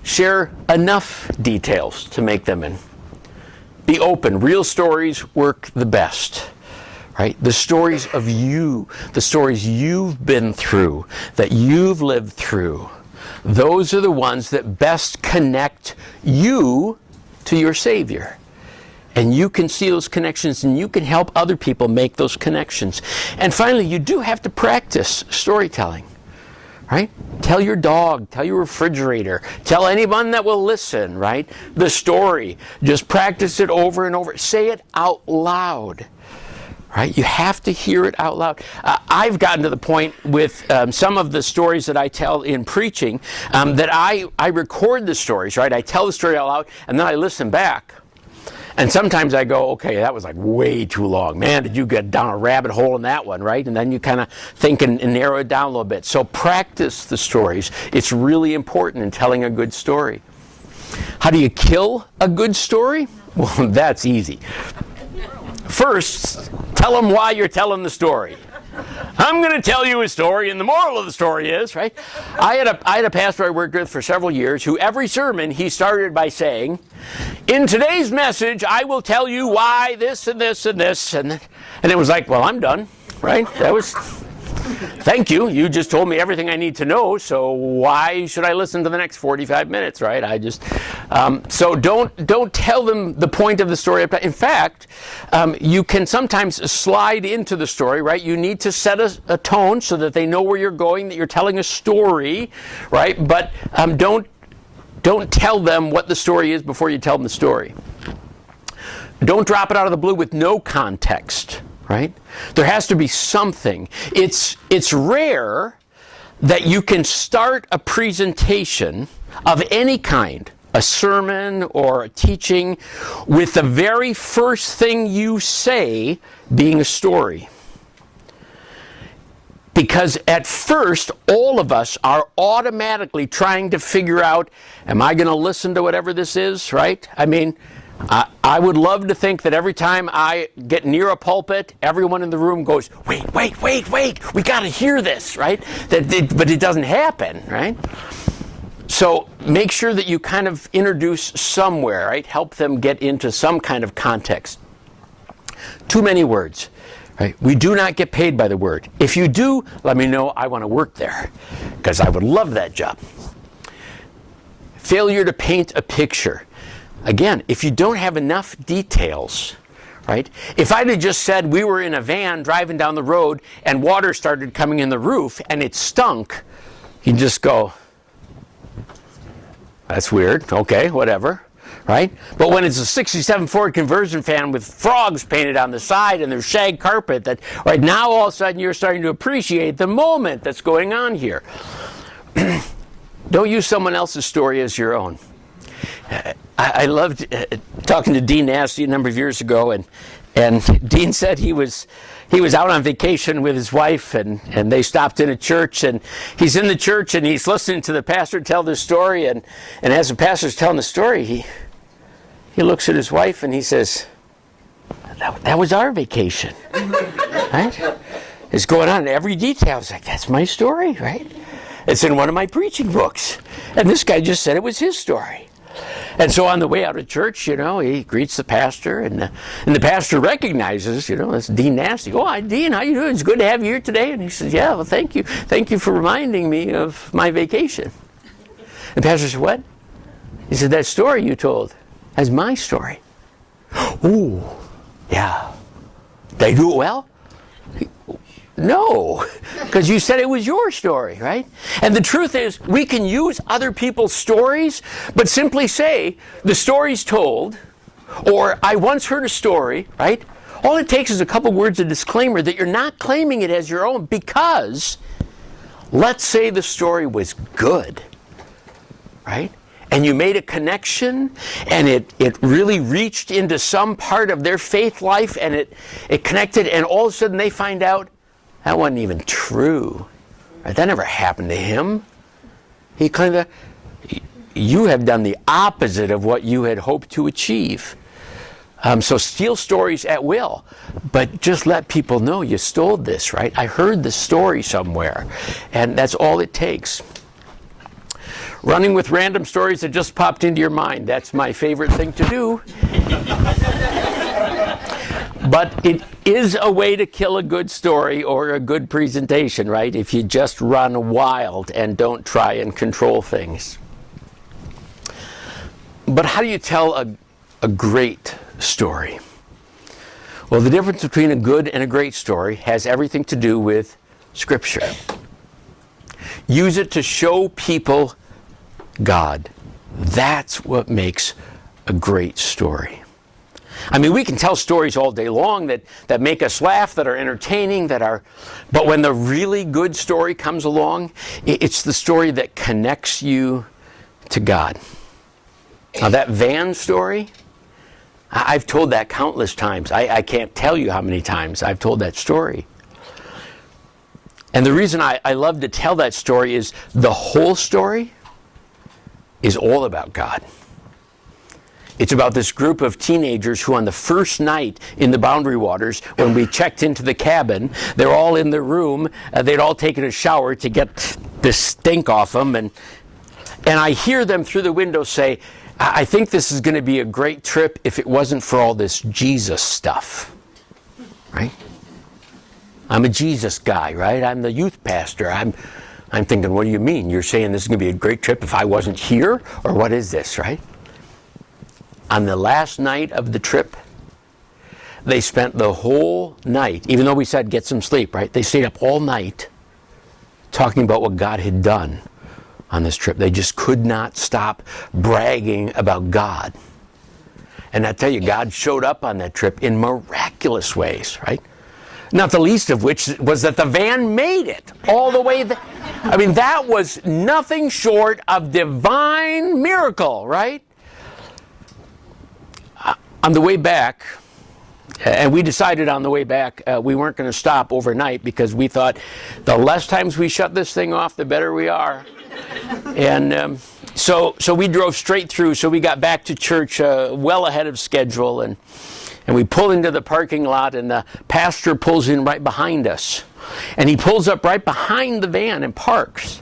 Speaker 1: share enough details to make them in. Be open. Real stories work the best. Right? The stories of you, the stories you've been through, that you've lived through, those are the ones that best connect you to your Savior. And you can see those connections, and you can help other people make those connections. And finally, you do have to practice storytelling. Right? Tell your dog, tell your refrigerator, tell anyone that will listen, right? The story. Just practice it over and over. Say it out loud. Right? You have to hear it out loud. I've gotten to the point with some of the stories that I tell in preaching that I record the stories, right? I tell the story out loud, and then I listen back. And sometimes I go, okay, that was like way too long. Man, did you get down a rabbit hole in that one, right? And then you kind of think and narrow it down a little bit. So practice the stories. It's really important in telling a good story. How do you kill a good story? Well, that's easy. First, tell them why you're telling the story. I'm going to tell you a story, and the moral of the story is, right? I had a pastor I worked with for several years who every sermon he started by saying, in today's message, I will tell you why this and this and this. And it was like, well, I'm done, right? That was, thank you. You just told me everything I need to know, so why should I listen to the next 45 minutes, right? So don't tell them the point of the story. In fact, you can sometimes slide into the story, right? You need to set a tone so that they know where you're going, that you're telling a story, right? But don't tell them what the story is before you tell them the story. Don't drop it out of the blue with no context. Right? There has to be something. It's rare that you can start a presentation of any kind, a sermon or a teaching, with the very first thing you say being a story. Because at first, all of us are automatically trying to figure out, am I going to listen to whatever this is, right? I mean, I would love to think that every time I get near a pulpit, everyone in the room goes, wait, we got to hear this, right? But it doesn't happen, right? So make sure that you kind of introduce somewhere, right? Help them get into some kind of context. Too many words. Right? We do not get paid by the word. If you do, let me know. I want to work there because I would love that job. Failure to paint a picture. Again, if you don't have enough details, right? If I'd have just said we were in a van driving down the road and water started coming in the roof and it stunk, you'd just go, that's weird. Okay, whatever. Right? But when it's a 67 Ford conversion fan with frogs painted on the side and there's shag carpet, that right now all of a sudden you're starting to appreciate the moment that's going on here. Don't use someone else's story as your own. I loved talking to Dean Nasty a number of years ago, and Dean said he was out on vacation with his wife, and they stopped in a church, and he's in the church and he's listening to the pastor tell this story, and as the pastor's telling the story, he looks at his wife and he says, that was our vacation, right? It's going on in every detail. It's like, that's my story, right? It's in one of my preaching books. And this guy just said it was his story. And so on the way out of church, he greets the pastor, and the pastor recognizes, it's Dean Nasty. Oh, hi, Dean, how you doing? It's good to have you here today. And he says, yeah, well, thank you. Thank you for reminding me of my vacation. The pastor said, what? He said, that story you told. That's my story. Ooh, yeah. Did I do it well? No, because you said it was your story, right? And the truth is, we can use other people's stories, but simply say, the story's told, or I once heard a story, right? All it takes is a couple words of disclaimer that you're not claiming it as your own, because let's say the story was good, right? And you made a connection, and it really reached into some part of their faith life, and it connected, and all of a sudden they find out that wasn't even true. Right? That never happened to him. He claimed that you have done the opposite of what you had hoped to achieve. So steal stories at will, but just let people know you stole this, right? I heard the story somewhere, and that's all it takes. Running with random stories that just popped into your mind. That's my favorite thing to do. But it is a way to kill a good story or a good presentation, right? If you just run wild and don't try and control things. But how do you tell a great story? Well, the difference between a good and a great story has everything to do with Scripture. Use it to show people God. That's what makes a great story. I mean, we can tell stories all day long that make us laugh, that are entertaining, but when the really good story comes along, it's the story that connects you to God. Now, that van story, I've told that countless times. I can't tell you how many times I've told that story. And the reason I love to tell that story is the whole story is all about God. It's about this group of teenagers who on the first night in the Boundary Waters, when we checked into the cabin, they're all in the room. They'd all taken a shower to get this stink off them. And I hear them through the window say, I think this is going to be a great trip if it wasn't for all this Jesus stuff. Right? I'm a Jesus guy, right? I'm the youth pastor. I'm thinking, what do you mean? You're saying this is going to be a great trip if I wasn't here? Or what is this, right? On the last night of the trip, they spent the whole night, even though we said get some sleep, right? They stayed up all night talking about what God had done on this trip. They just could not stop bragging about God. And I tell you, God showed up on that trip in miraculous ways, right? Not the least of which was that the van made it all the way. That was nothing short of divine miracle, right? On the way back, And we decided on the way back we weren't going to stop overnight because we thought the less times we shut this thing off, the better we are. And so we drove straight through. So we got back to church well ahead of schedule, and we pull into the parking lot, and the pastor pulls in right behind us. And he pulls up right behind the van and parks.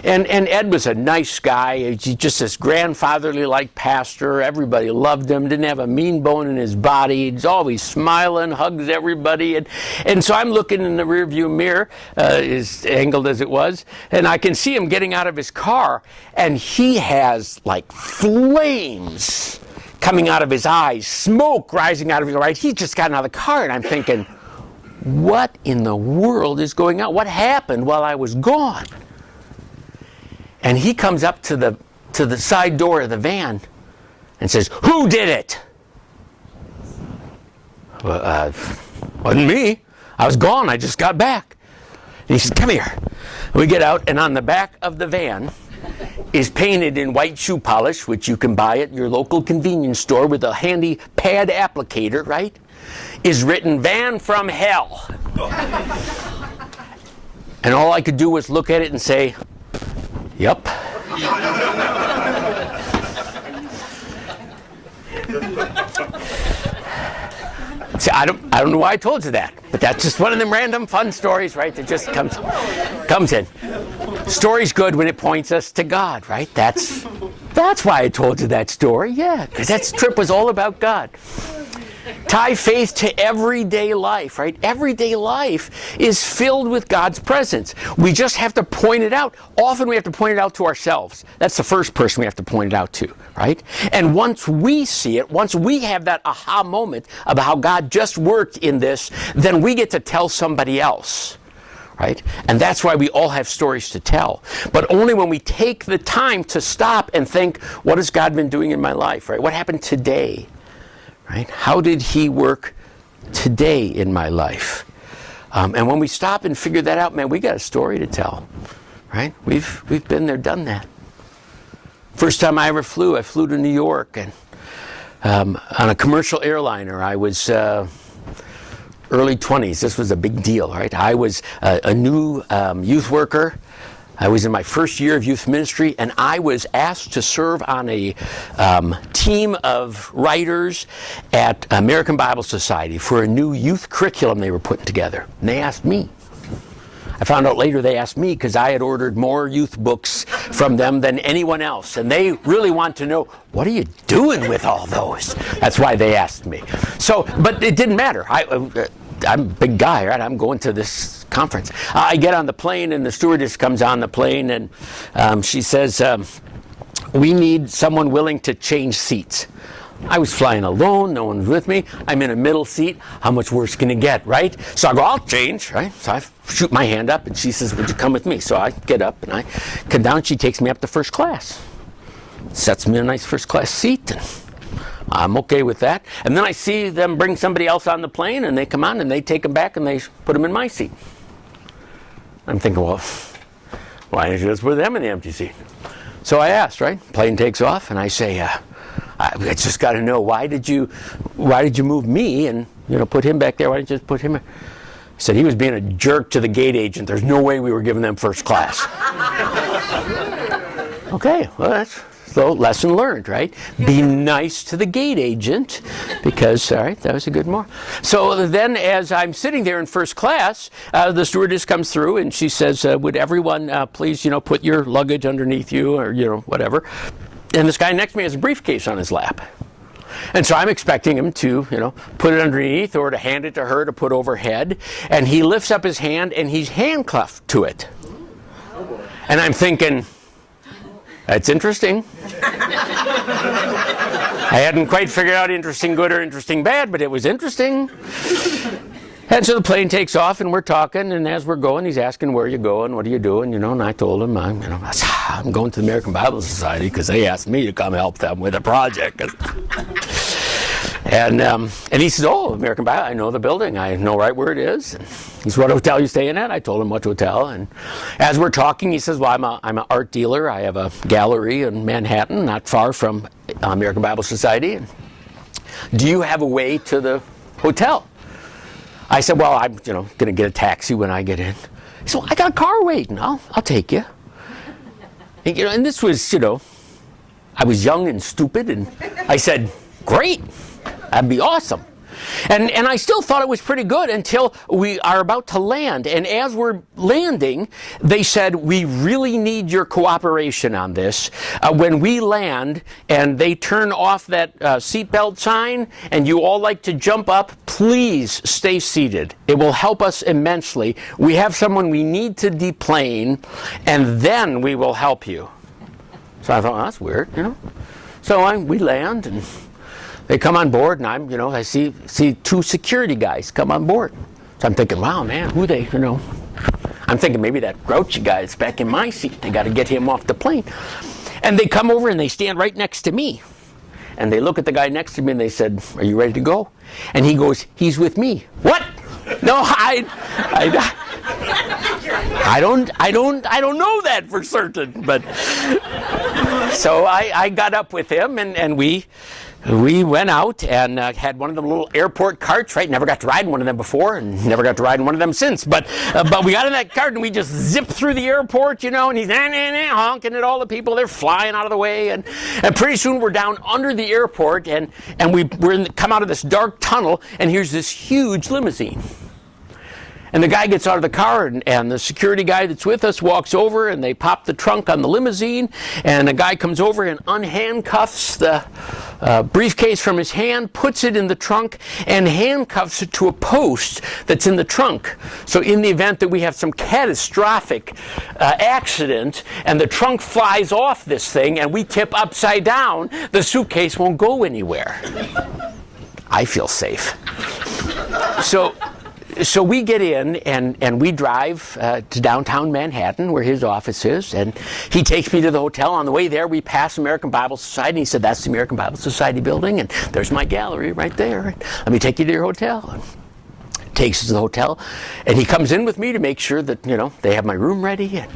Speaker 1: And Ed was a nice guy. He's just this grandfatherly-like pastor. Everybody loved him. Didn't have a mean bone in his body. He's always smiling, hugs everybody. And so I'm looking in the rearview mirror, as angled as it was, and I can see him getting out of his car, and he has like flames coming out of his eyes, smoke rising out of his eyes. He's just gotten out of the car, and I'm thinking, what in the world is going on? What happened while I was gone? And he comes up to the side door of the van and says, "Who did it?" Well, wasn't me. I was gone. I just got back. And he says, "Come here." We get out, and on the back of the van is painted in white shoe polish, which you can buy at your local convenience store with a handy pad applicator, right? Is written "Van from Hell." And all I could do was look at it and say, "Yep." See, I don't know why I told you that, but that's just one of them random fun stories, right? That just comes in. Story's good when it points us to God, right? That's why I told you that story, yeah, because that trip was all about God. Tie faith to everyday life, right? Everyday life is filled with God's presence. We just have to point it out. Often we have to point it out to ourselves. That's the first person we have to point it out to, right? And once we see it, once we have that aha moment about how God just worked in this, then we get to tell somebody else, right? And that's why we all have stories to tell. But only when we take the time to stop and think, what has God been doing in my life, right? What happened today? Right? How did he work today in my life? And when we stop and figure that out, man, we got a story to tell, right? We've been there, done that. First time I ever flew, I flew to New York, and on a commercial airliner. I was early 20s. This was a big deal, right? I was a new youth worker. I was in my first year of youth ministry, and I was asked to serve on a team of writers at American Bible Society for a new youth curriculum they were putting together. And they asked me. I found out later they asked me because I had ordered more youth books from them than anyone else. And they really want to know, what are you doing with all those? That's why they asked me. So, but it didn't matter. I'm a big guy, right? I'm going to this conference. I get on the plane, and the stewardess comes on the plane, and she says, "We need someone willing to change seats." I was flying alone, no one's with me. I'm in a middle seat. How much worse can it get, right? So I go, "I'll change," right? So I shoot my hand up, and she says, "Would you come with me?" So I get up, and I come down. She takes me up to first class, sets me in a nice first class seat, and I'm okay with that. And then I see them bring somebody else on the plane, and they come on, and they take them back, and they put them in my seat. I'm thinking, well, why didn't you just put them in the empty seat? So I asked, right? Plane takes off, and I say, I just got to know, why did you move me and put him back there? Why didn't you just put him in? He said he was being a jerk to the gate agent. There's no way we were giving them first class. Okay, well, that's so lesson learned, right? Be nice to the gate agent, because, all right, that was a good more. So then as I'm sitting there in first class, the stewardess comes through, and she says, would everyone please, put your luggage underneath you, or, whatever. And this guy next to me has a briefcase on his lap. And so I'm expecting him to, put it underneath, or to hand it to her to put overhead. And he lifts up his hand, and he's handcuffed to it. And I'm thinking, that's interesting. I hadn't quite figured out interesting good or interesting bad, but it was interesting. And so the plane takes off, and we're talking, and as we're going, he's asking, where are you going, what are you doing, and I told him, I'm going to the American Bible Society because they asked me to come help them with a project. And he says, oh, American Bible, I know the building, I know right where it is. And he said, what hotel you staying at? I told him what hotel. And as we're talking, he says, well, I'm an art dealer. I have a gallery in Manhattan, not far from American Bible Society. Do you have a way to the hotel. I said, well, I'm going to get a taxi when I get in. He said, well, I got a car waiting. I'll take you. And this was, I was young and stupid, and I said, great, that'd be awesome. And I still thought it was pretty good until we are about to land. And as we're landing, they said, we really need your cooperation on this. When we land and they turn off that seatbelt sign and you all like to jump up, please stay seated. It will help us immensely. We have someone we need to deplane, and then we will help you. So I thought, well, that's weird, So we land, and they come on board, and I see two security guys come on board. So I'm thinking, wow, man, who they, I'm thinking maybe that grouchy guy that's back in my seat. They got to get him off the plane. And they come over and they stand right next to me. And they look at the guy next to me and they said, are you ready to go? And he goes, he's with me. What? No, I don't know that for certain. But so I got up with him, and we went out and had one of the little airport carts, right? Never got to ride in one of them before, and never got to ride in one of them since. But we got in that cart, and we just zipped through the airport, and he's honking at all the people. They're flying out of the way, and pretty soon we're down under the airport, and we're come out of this dark tunnel, and here's this huge limousine. And the guy gets out of the car, and the security guy that's with us walks over, and they pop the trunk on the limousine, and a guy comes over and unhandcuffs the briefcase from his hand, puts it in the trunk, and handcuffs it to a post that's in the trunk. So in the event that we have some catastrophic accident, and the trunk flies off this thing, and we tip upside down, the suitcase won't go anywhere. I feel safe. So we get in, and we drive to downtown Manhattan, where his office is, and he takes me to the hotel. On the way there, we pass American Bible Society, and he said, that's the American Bible Society building, and there's my gallery right there. Let me take you to your hotel. And takes us to the hotel, and he comes in with me to make sure that, they have my room ready. And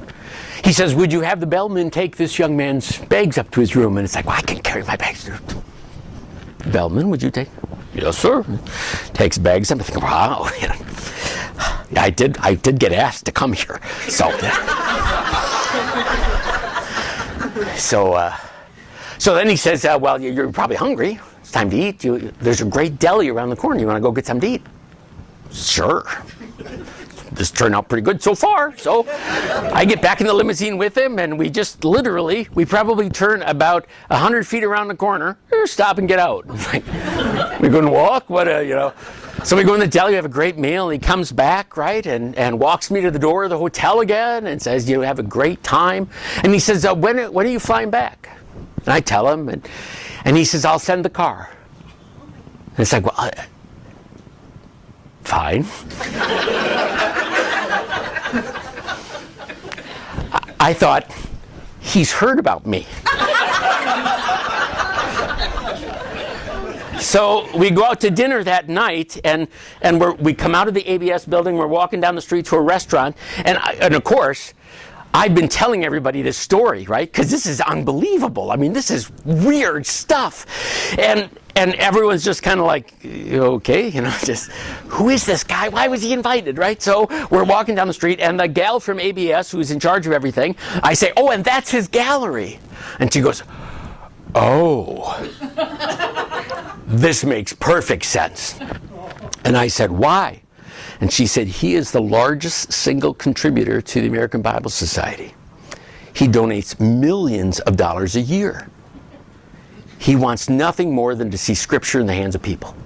Speaker 1: he says, would you have the bellman take this young man's bags up to his room? And it's like, well, I can carry my bags. Bellman, would you take? Yes, sir. Takes bags. I'm thinking, wow. I did get asked to come here. So then he says, well, you're probably hungry. It's time to eat. There's a great deli around the corner. You want to go get something to eat? Sure. This turned out pretty good so far. So I get back in the limousine with him, and we just literally, we probably turn about 100 feet around the corner, stop and get out. Like, we're going to walk? So we go in the deli, we have a great meal, and he comes back, right, and walks me to the door of the hotel again and says, have a great time. And he says, when are you flying back? And I tell him, and he says, I'll send the car. And it's like, well, fine. I thought, he's heard about me. So we go out to dinner that night, and we come out of the ABS building, we're walking down the street to a restaurant, and of course, I've been telling everybody this story, right? Because this is unbelievable. I mean, this is weird stuff. And everyone's just kind of like, okay, just, who is this guy? Why was he invited, right? So we're walking down the street, and the gal from ABS, who's in charge of everything, I say, oh, and that's his gallery. And she goes, oh, this makes perfect sense. And I said, why? And she said, he is the largest single contributor to the American Bible Society. He donates millions of dollars a year. He wants nothing more than to see Scripture in the hands of people.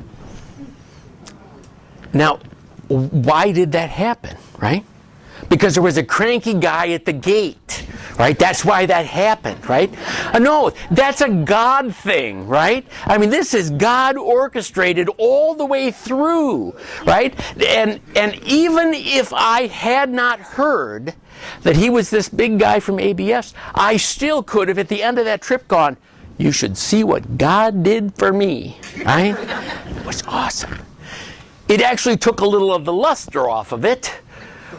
Speaker 1: Now, why did that happen, right? Because there was a cranky guy at the gate, right? That's why that happened, right? No, that's a God thing, right? I mean, this is God orchestrated all the way through, right? And even if I had not heard that he was this big guy from ABS, I still could have, at the end of that trip, gone, you should see what God did for me, right? It was awesome. It actually took a little of the luster off of it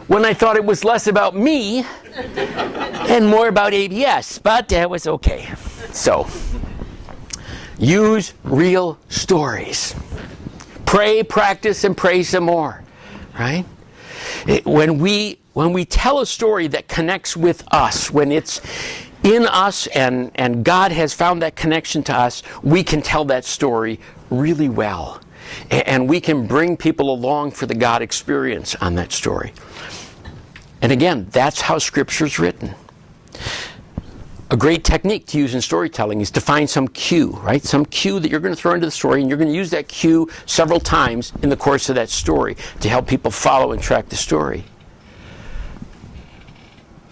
Speaker 1: when I thought it was less about me and more about ABS, but it was okay. So, use real stories. Pray, practice, and pray some more, right? When we tell a story that connects with us, when it's in us and God has found that connection to us, we can tell that story really well. And we can bring people along for the God experience on that story. And again, that's how Scripture's written. A great technique to use in storytelling is to find some cue, right? Some cue that you're going to throw into the story, and you're going to use that cue several times in the course of that story to help people follow and track the story.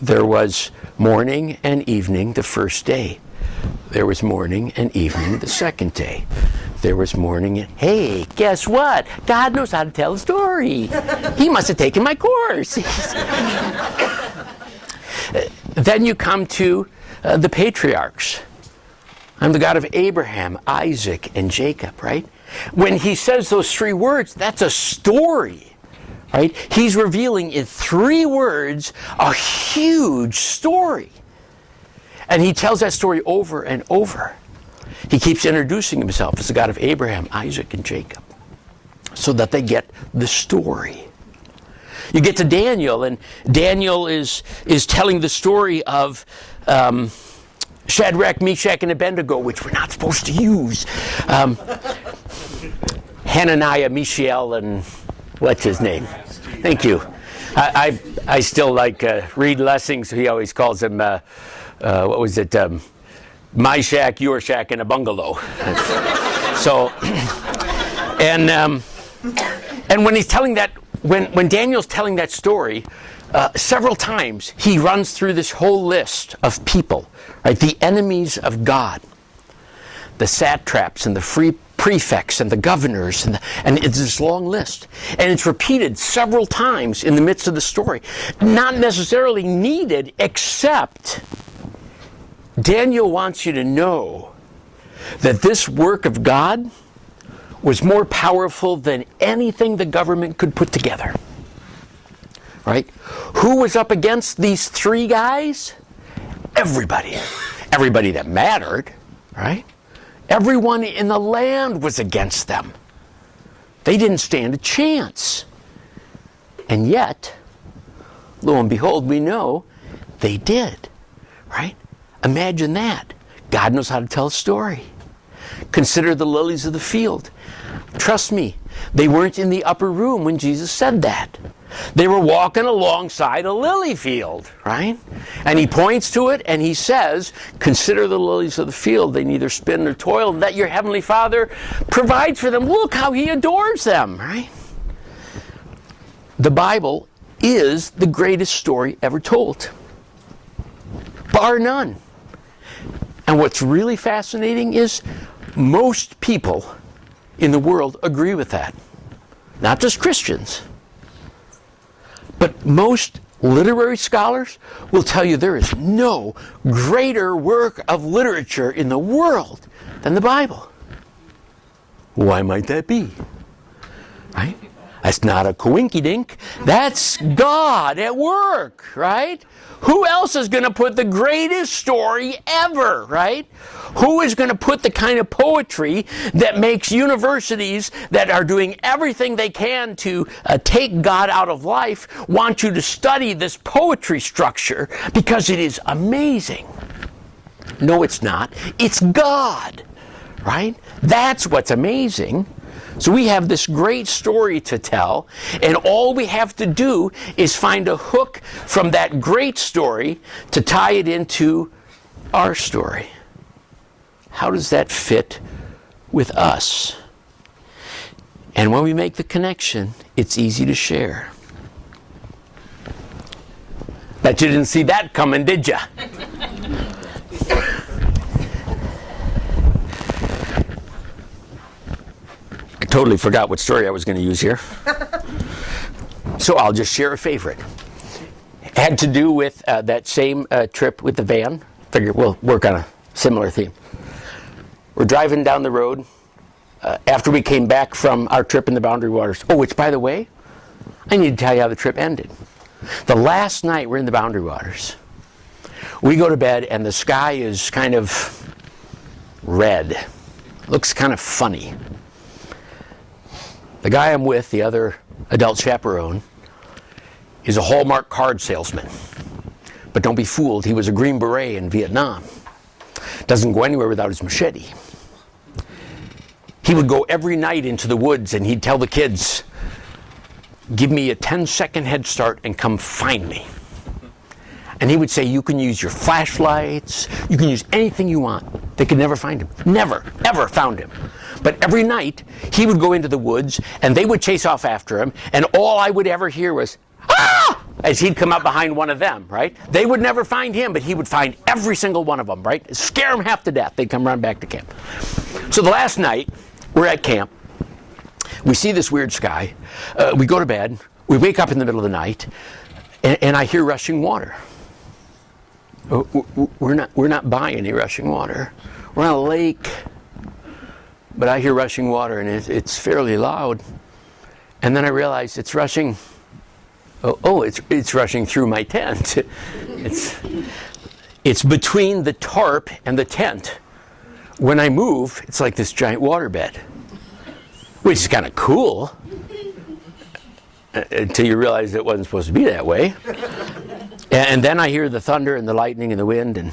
Speaker 1: There was morning and evening the first day. There was morning and evening the second day. There was morning and, hey, guess what? God knows how to tell a story. He must have taken my course. Then you come to the patriarchs. I'm the God of Abraham, Isaac, and Jacob, right? When he says those three words, that's a story, right? He's revealing in 3 words a huge story. And he tells that story over and over. He keeps introducing himself as the God of Abraham, Isaac, and Jacob, so that they get the story. You get to Daniel, and Daniel is telling the story of Shadrach, Meshach, and Abednego, which we're not supposed to use. Hananiah, Mishael, and what's his name? Thank you. I still like Reed Lessings. He always calls him, what was it? My shack, your shack, and a bungalow. So, and when he's telling that, when Daniel's telling that story, several times he runs through this whole list of people, right? The enemies of God, the satraps and the free prefects and the governors, and it's this long list. And it's repeated several times in the midst of the story. Not necessarily needed, except Daniel wants you to know that this work of God was more powerful than anything the government could put together. Right? Who was up against these 3 guys? Everybody. Everybody that mattered, right? Everyone in the land was against them. They didn't stand a chance. And yet, lo and behold, we know they did, right? Imagine that. God knows how to tell a story. Consider the lilies of the field. Trust me, they weren't in the upper room when Jesus said that. They were walking alongside a lily field, right? And he points to it and he says, consider the lilies of the field. They neither spin nor toil, and that your heavenly Father provides for them. Look how he adores them, right? The Bible is the greatest story ever told, bar none. And what's really fascinating is most people in the world agree with that. Not just Christians. But most literary scholars will tell you there is no greater work of literature in the world than the Bible. Why might that be? Right? That's not a coinkydink. That's God at work, right? Who else is going to put the greatest story ever, right? Who is going to put the kind of poetry that makes universities that are doing everything they can to take God out of life want you to study this poetry structure because it is amazing? No, it's not. It's God, right? That's what's amazing. So we have this great story to tell, and all we have to do is find a hook from that great story to tie it into our story. How does that fit with us? And when we make the connection, it's easy to share. Bet you didn't see that coming, did you? I totally forgot what story I was going to use here. So I'll just share a favorite. It had to do with that same trip with the van. Figure we'll work on a similar theme. We're driving down the road after we came back from our trip in the Boundary Waters. Oh, which, by the way, I need to tell you how the trip ended. The last night we're in the Boundary Waters. We go to bed and the sky is kind of red. Looks kind of funny. The guy I'm with, the other adult chaperone, is a Hallmark card salesman. But don't be fooled, he was a Green Beret in Vietnam. Doesn't go anywhere without his machete. He would go every night into the woods and he'd tell the kids, give me a 10-second head start and come find me. And he would say, you can use your flashlights, you can use anything you want. They could never find him. Never, ever found him. But every night, he would go into the woods, and they would chase off after him, and all I would ever hear was, ah! As he'd come up behind one of them, right? They would never find him, but he would find every single one of them, right? Scare them half to death. They'd come run back to camp. So the last night, we're at camp. We see this weird sky. We go to bed. We wake up in the middle of the night, and I hear rushing water. We're not by any rushing water. We're on a lake, but I hear rushing water, and it's fairly loud. And then I realize it's rushing. It's rushing through my tent. It's between the tarp and the tent. When I move, it's like this giant waterbed, which is kind of cool. Until you realize it wasn't supposed to be that way. And then I hear the thunder and the lightning and the wind, and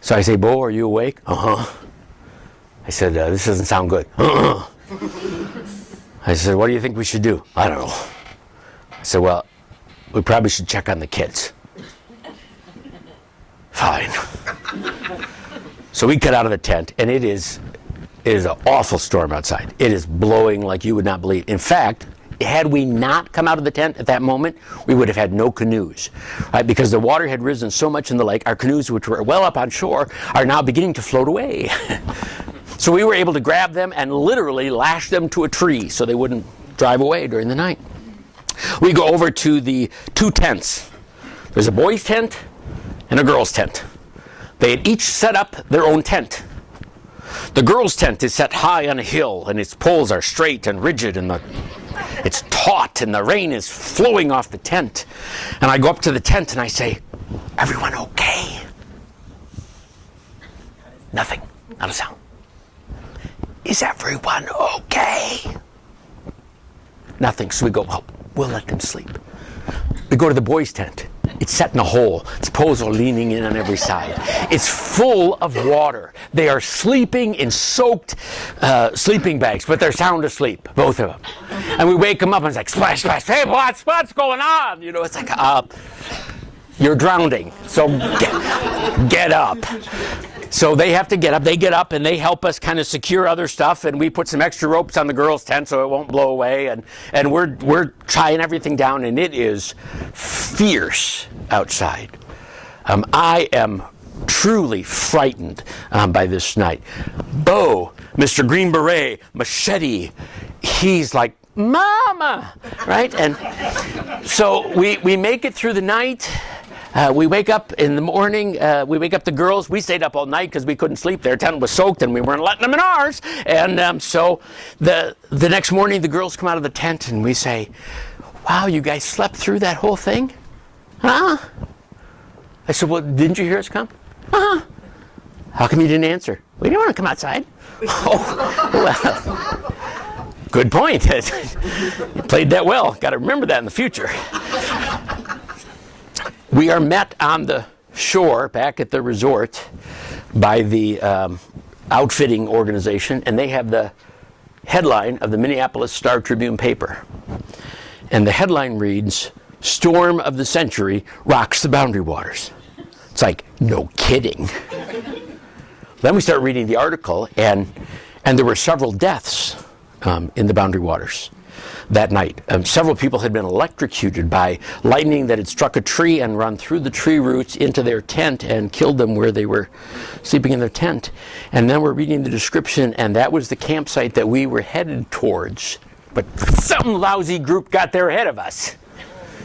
Speaker 1: so I say, Bo, are you awake? Uh-huh. I said, this doesn't sound good. Uh-huh. I said, what do you think we should do? I don't know. I said, well, we probably should check on the kids. Fine. So we get out of the tent, and it is an awful storm outside. It is blowing like you would not believe. In fact, had we not come out of the tent at that moment, we would have had no canoes, right? Because the water had risen so much in the lake, our canoes, which were well up on shore, are now beginning to float away. So we were able to grab them and literally lash them to a tree so they wouldn't drive away during the night. We go over to the two tents. There's a boys' tent and a girls' tent. They had each set up their own tent. The girls' tent is set high on a hill, and its poles are straight and rigid, and it's taut, and the rain is flowing off the tent. And I go up to the tent and I say, everyone okay? Nothing, not a sound. Is everyone okay? Nothing. So we go, well, we'll let them sleep. We go to the boys' tent. It's set in a hole. Its poles are leaning in on every side. It's full of water. They are sleeping in soaked sleeping bags, but they're sound asleep, both of them. And we wake them up and it's like, splash, splash, hey, what's going on? You know, it's like, you're drowning, so get up. So they have to get up. They get up and they help us kind of secure other stuff, and we put some extra ropes on the girls' tent so it won't blow away. And we're tying everything down, and it is fierce outside. I am truly frightened by this night. Bo, Mr. Green Beret, machete, he's like, Mama, right? And so we make it through the night. We wake up in the morning, we wake up the girls. We stayed up all night because we couldn't sleep. Their tent was soaked and we weren't letting them in ours. And so the next morning the girls come out of the tent and we say, wow, you guys slept through that whole thing? Huh? I said, well, didn't you hear us come? Uh-huh. How come you didn't answer? We didn't want to come outside. Oh, well, good point. You played that well. Got to remember that in the future. We are met on the shore back at the resort by the outfitting organization, and they have the headline of the Minneapolis Star-Tribune paper. And the headline reads, Storm of the Century Rocks the Boundary Waters. It's like, no kidding. Then we start reading the article, and there were several deaths in the Boundary Waters that night. Several people had been electrocuted by lightning that had struck a tree and run through the tree roots into their tent and killed them where they were sleeping in their tent. And then we're reading the description, and that was the campsite that we were headed towards. But some lousy group got there ahead of us.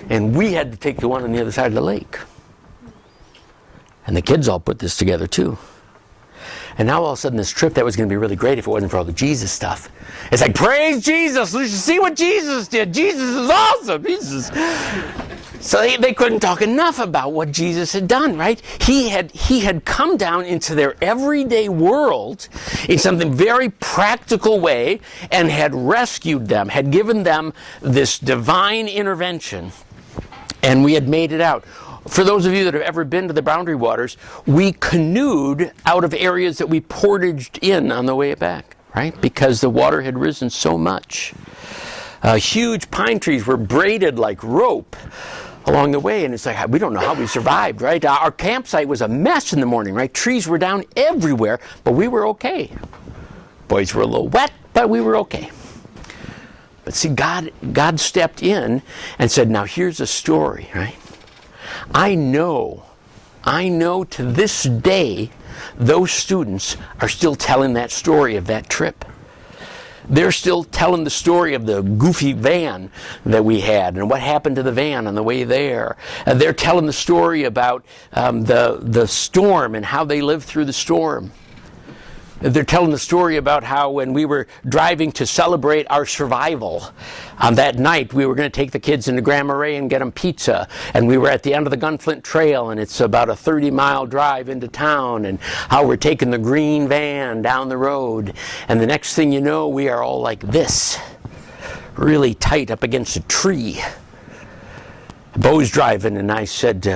Speaker 1: And we had to take the one on the other side of the lake. And the kids all put this together too. And now all of a sudden this trip that was going to be really great if it wasn't for all the Jesus stuff. It's like, praise Jesus! Let's see what Jesus did! Jesus is awesome! Jesus. So they couldn't talk enough about what Jesus had done, right? He had come down into their everyday world in something very practical way and had rescued them, had given them this divine intervention, and we had made it out. For those of you that have ever been to the Boundary Waters, we canoed out of areas that we portaged in on the way back, right? Because the water had risen so much. Huge pine trees were braided like rope along the way, and it's like, we don't know how we survived, right? Our campsite was a mess in the morning, right? Trees were down everywhere, but we were okay. Boys were a little wet, but we were okay. But see, God stepped in and said, now here's a story, right? I know to this day, those students are still telling that story of that trip. They're still telling the story of the goofy van that we had and what happened to the van on the way there. They're telling the story about the storm and how they lived through the storm. They're telling the story about how when we were driving to celebrate our survival on that night, we were going to take the kids into Grand Marais and get them pizza. And we were at the end of the Gunflint Trail, and it's about a 30-mile drive into town, and how we're taking the green van down the road. And the next thing you know, we are all like this, really tight up against a tree. Bo's driving, and I said,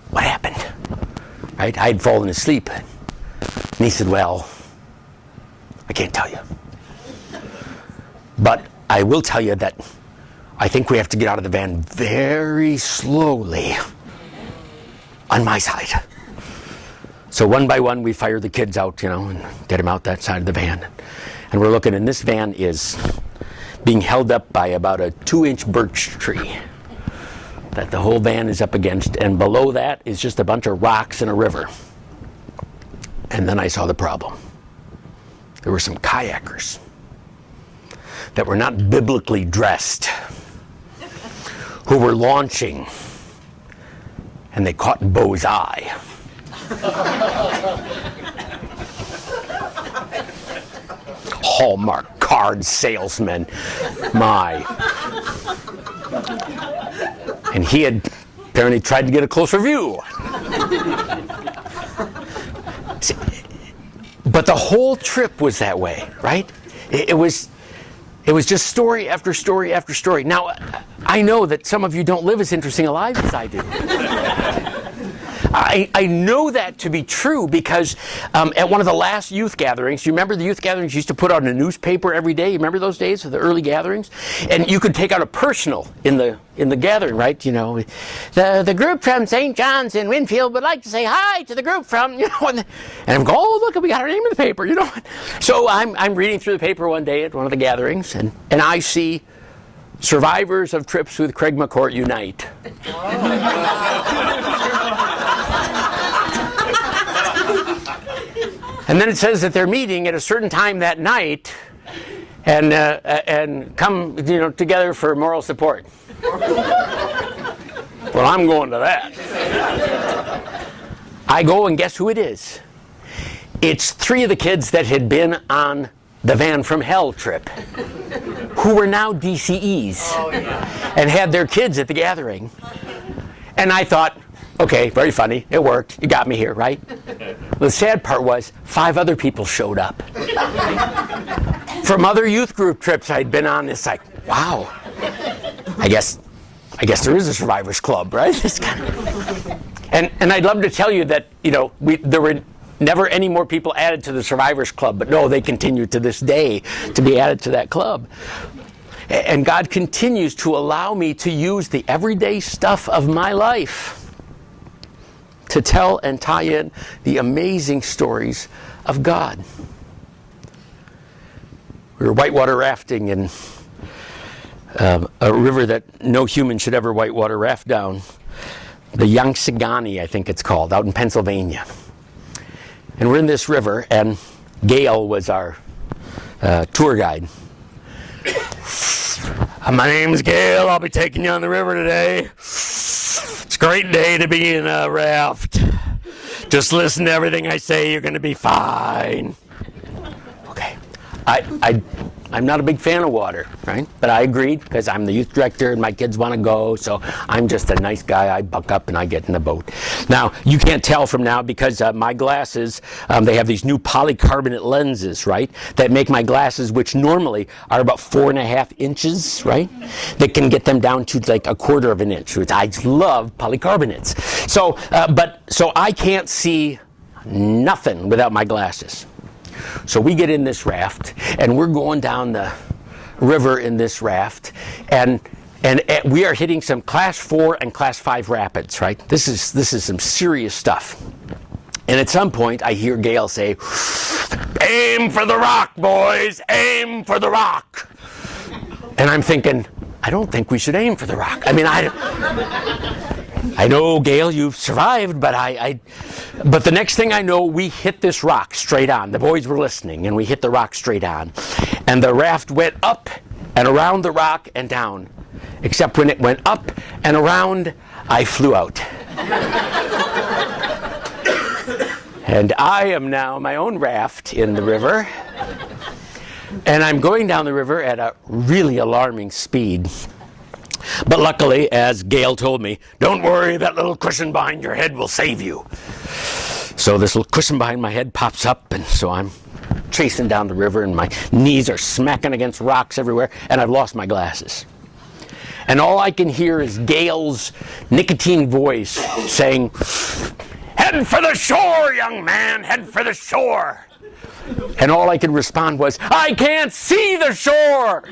Speaker 1: what happened? Right? I'd fallen asleep. And he said, well, I can't tell you. But I will tell you that I think we have to get out of the van very slowly on my side. So one by one, we fire the kids out, and get them out that side of the van. And we're looking, and this van is being held up by about a 2-inch birch tree that the whole van is up against. And below that is just a bunch of rocks and a river. And then I saw the problem. There were some kayakers that were not biblically dressed, who were launching, and they caught Bo's eye. Hallmark card salesman, my. And he had apparently tried to get a closer view. But the whole trip was that way, right? It was just story after story after story. Now, I know that some of you don't live as interesting a life as I do. I know that to be true because at one of the last youth gatherings, you remember the youth gatherings used to put out a newspaper every day? You remember those days of the early gatherings? And you could take out a personal in the gathering, right? The group from St. John's in Winfield would like to say hi to the group from, and I'm going, oh, look, we got our name in the paper, So I'm reading through the paper one day at one of the gatherings, and I see survivors of trips with Craig McCourt unite. And then it says that they're meeting at a certain time that night and come together for moral support. Well, I'm going to that. I go, and guess who it is? It's 3 of the kids that had been on the Van from Hell trip, who were now DCEs and had their kids at the gathering. And I thought, okay, very funny. It worked. You got me here, right? The sad part was 5 other people showed up from other youth group trips I'd been on. It's like, wow. I guess there is a survivors club, right? And I'd love to tell you that there were never any more people added to the survivors club, but no, they continue to this day to be added to that club. And God continues to allow me to use the everyday stuff of my life to tell and tie in the amazing stories of God. We were whitewater rafting in a river that no human should ever whitewater raft down. The Yangsigani, I think it's called, out in Pennsylvania. And we're in this river, and Gail was our tour guide. My name's Gail. I'll be taking you on the river today. It's a great day to be in a raft. Just listen to everything I say. You're going to be fine. Okay. I'm not a big fan of water, right? But I agreed because I'm the youth director and my kids want to go, so I'm just a nice guy. I buck up and I get in the boat. Now, you can't tell from now because my glasses, they have these new polycarbonate lenses, right? That make my glasses, which normally are about 4.5 inches, right? They can get them down to like 1/4 of an inch, which I love polycarbonates. So I can't see nothing without my glasses. So we get in this raft, and we're going down the river in this raft, and we are hitting some class 4 and class 5 rapids, right? This is some serious stuff. And at some point, I hear Gail say, "Aim for the rock, boys! Aim for the rock!" And I'm thinking, I don't think we should aim for the rock. I mean, I know, Gail, you've survived, but but the next thing I know, we hit this rock straight on. The boys were listening, and we hit the rock straight on. And the raft went up and around the rock and down. Except when it went up and around, I flew out. And I am now my own raft in the river. And I'm going down the river at a really alarming speed. But luckily, as Gail told me, don't worry, that little cushion behind your head will save you. So this little cushion behind my head pops up, and so I'm chasing down the river, and my knees are smacking against rocks everywhere, and I've lost my glasses. And all I can hear is Gail's nicotine voice saying, "Head for the shore, young man, head for the shore." And all I could respond was, "I can't see the shore!"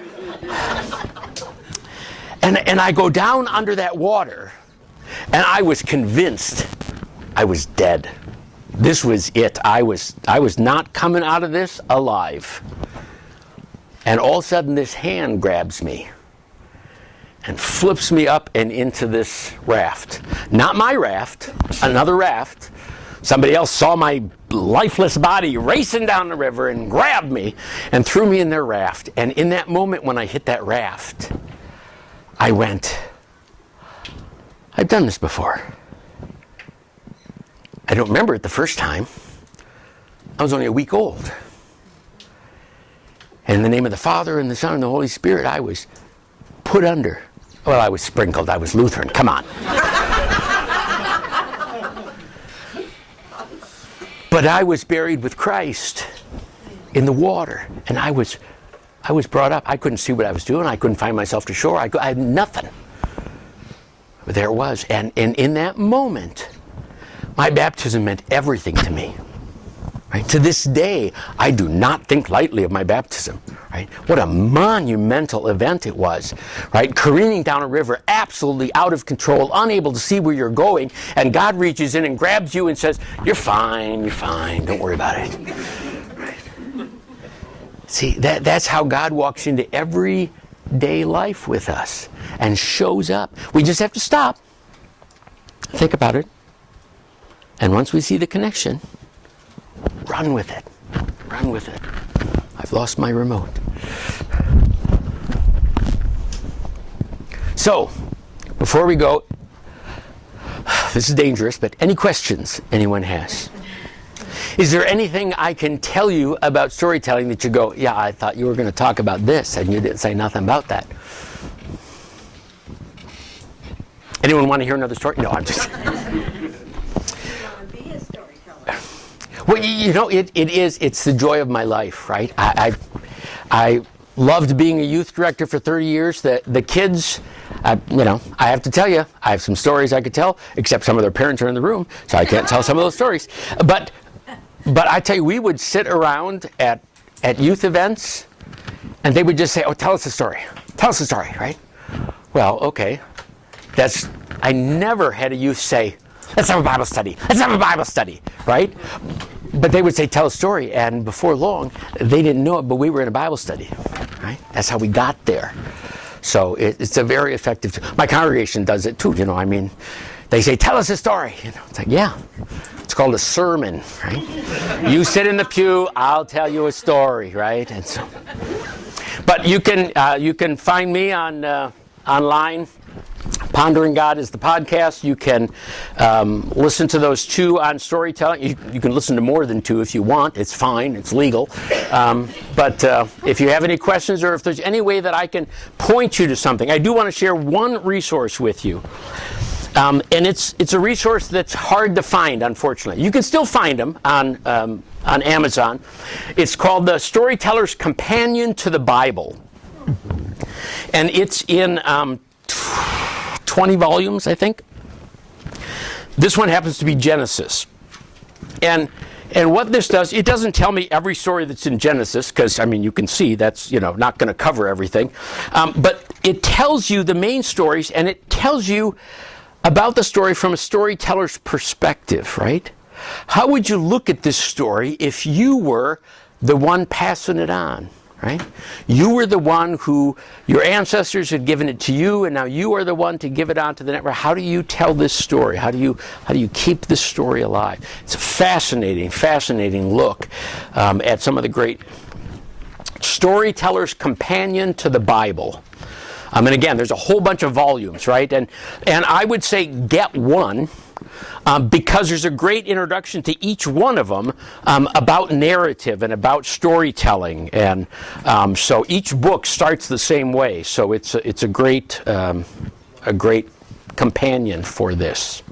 Speaker 1: And I go down under that water, and I was convinced I was dead. This was it. I was not coming out of this alive. And all of a sudden, this hand grabs me and flips me up and into this raft. Not my raft, another raft. Somebody else saw my lifeless body racing down the river and grabbed me and threw me in their raft. And in that moment when I hit that raft, I went, I've done this before. I don't remember it the first time. I was only a week old. And in the name of the Father and the Son and the Holy Spirit, I was put under. Well, I was sprinkled. I was Lutheran. Come on. But I was buried with Christ in the water. And I was brought up. I couldn't see what I was doing. I couldn't find myself to shore. I had nothing. But there it was. And in that moment, my baptism meant everything to me. Right? To this day, I do not think lightly of my baptism. Right? What a monumental event it was. Right? Careening down a river, absolutely out of control, unable to see where you're going, and God reaches in and grabs you and says, "You're fine, don't worry about it." Right? See, that's how God walks into everyday life with us and shows up. We just have to stop, think about it, and once we see the connection, run with it. Run with it. I've lost my remote. So, before we go, this is dangerous, but any questions anyone has? Is there anything I can tell you about storytelling that you go, yeah, I thought you were going to talk about this, and you didn't say nothing about that? Anyone want to hear another story? No, I'm just... Well, you know, it's the joy of my life, right? I loved being a youth director for 30 years. The kids, I have to tell you, I have some stories I could tell, except some of their parents are in the room, so I can't tell some of those stories. But I tell you, we would sit around at youth events, and they would just say, "Oh, tell us a story. Tell us a story," right? Well, okay. I never had a youth say, "Let's have a Bible study. Let's have a Bible study," right? But they would say, "Tell a story," and before long, they didn't know it, but we were in a Bible study, right? That's how we got there. So it's a very effective. My congregation does it too. I mean, they say, "Tell us a story." It's like, yeah, it's called a sermon, right? You sit in the pew, I'll tell you a story, right? And so, but you can find me on online. Pondering God is the podcast. You can listen to those 2 on storytelling. You can listen to more than 2 if you want. It's fine. It's legal. But if you have any questions or if there's any way that I can point you to something, I do want to share one resource with you. And it's a resource that's hard to find, unfortunately. You can still find them on Amazon. It's called The Storyteller's Companion to the Bible. And it's in 20 volumes, I think. This one happens to be Genesis. And what this does, it doesn't tell me every story that's in Genesis, because, I mean, you can see that's, not going to cover everything. But it tells you the main stories, and it tells you about the story from a storyteller's perspective, right? How would you look at this story if you were the one passing it on, right? You were the one who, your ancestors had given it to you, and now you are the one to give it on to the network. How do you tell this story? How do you keep this story alive? It's a fascinating look at some of the great storytellers' companion to the Bible. And again, there's a whole bunch of volumes, right? And I would say get one, because there's a great introduction to each one of them about narrative and about storytelling. And so each book starts the same way. So it's a great companion for this.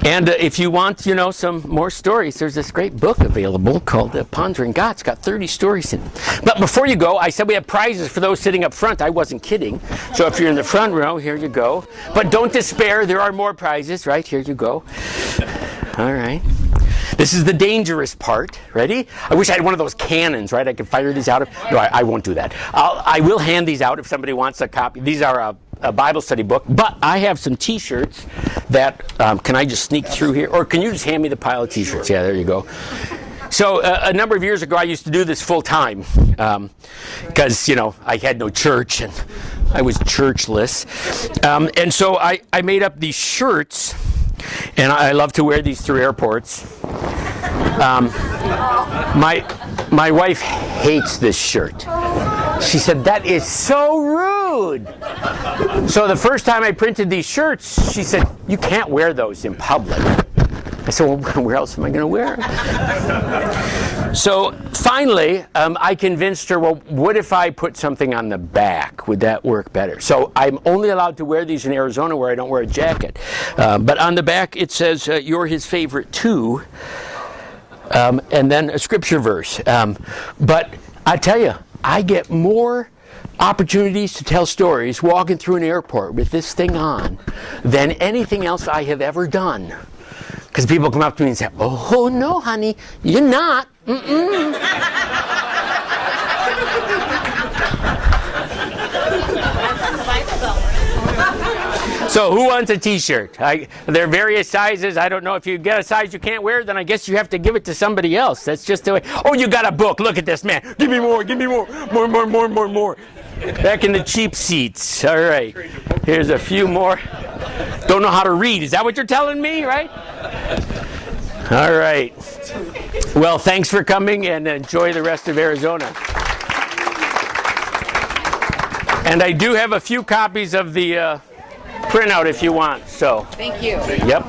Speaker 1: And if you want, some more stories, there's this great book available called Pondering God. It's got 30 stories in it. But before you go, I said we have prizes for those sitting up front. I wasn't kidding. So if you're in the front row, here you go. But don't despair. There are more prizes, right? Here you go. All right. This is the dangerous part. Ready? I wish I had one of those cannons, right? I could fire these out. No, I won't do that. I will hand these out if somebody wants a copy. These are a Bible study book, but I have some T-shirts that, can I just sneak through here? Or can you just hand me the pile of T-shirts? Yeah, there you go. So a number of years ago, I used to do this full time because, I had no church and I was churchless. And so I made up these shirts, and I love to wear these through airports. My wife hates this shirt. She said, "That is so rude." So the first time I printed these shirts, she said, "You can't wear those in public." I said, "Well, where else am I going to wear them?" So finally, I convinced her, well, what if I put something on the back? Would that work better? So I'm only allowed to wear these in Arizona where I don't wear a jacket. But on the back it says, "You're his favorite too." And then a scripture verse. But I tell you, I get more opportunities to tell stories walking through an airport with this thing on than anything else I have ever done. Because people come up to me and say, "Oh, no, honey, you're not." So who wants a T-shirt? There are various sizes. I don't know if you get a size you can't wear, then I guess you have to give it to somebody else. That's just the way. Oh, you got a book. Look at this, man. Give me more. Give me more. More. Back in the cheap seats. All right. Here's a few more. Don't know how to read. Is that what you're telling me, right? All right. Well, thanks for coming, and enjoy the rest of Arizona. And I do have a few copies of the printout if you want. So.
Speaker 3: Thank you.
Speaker 1: Yep.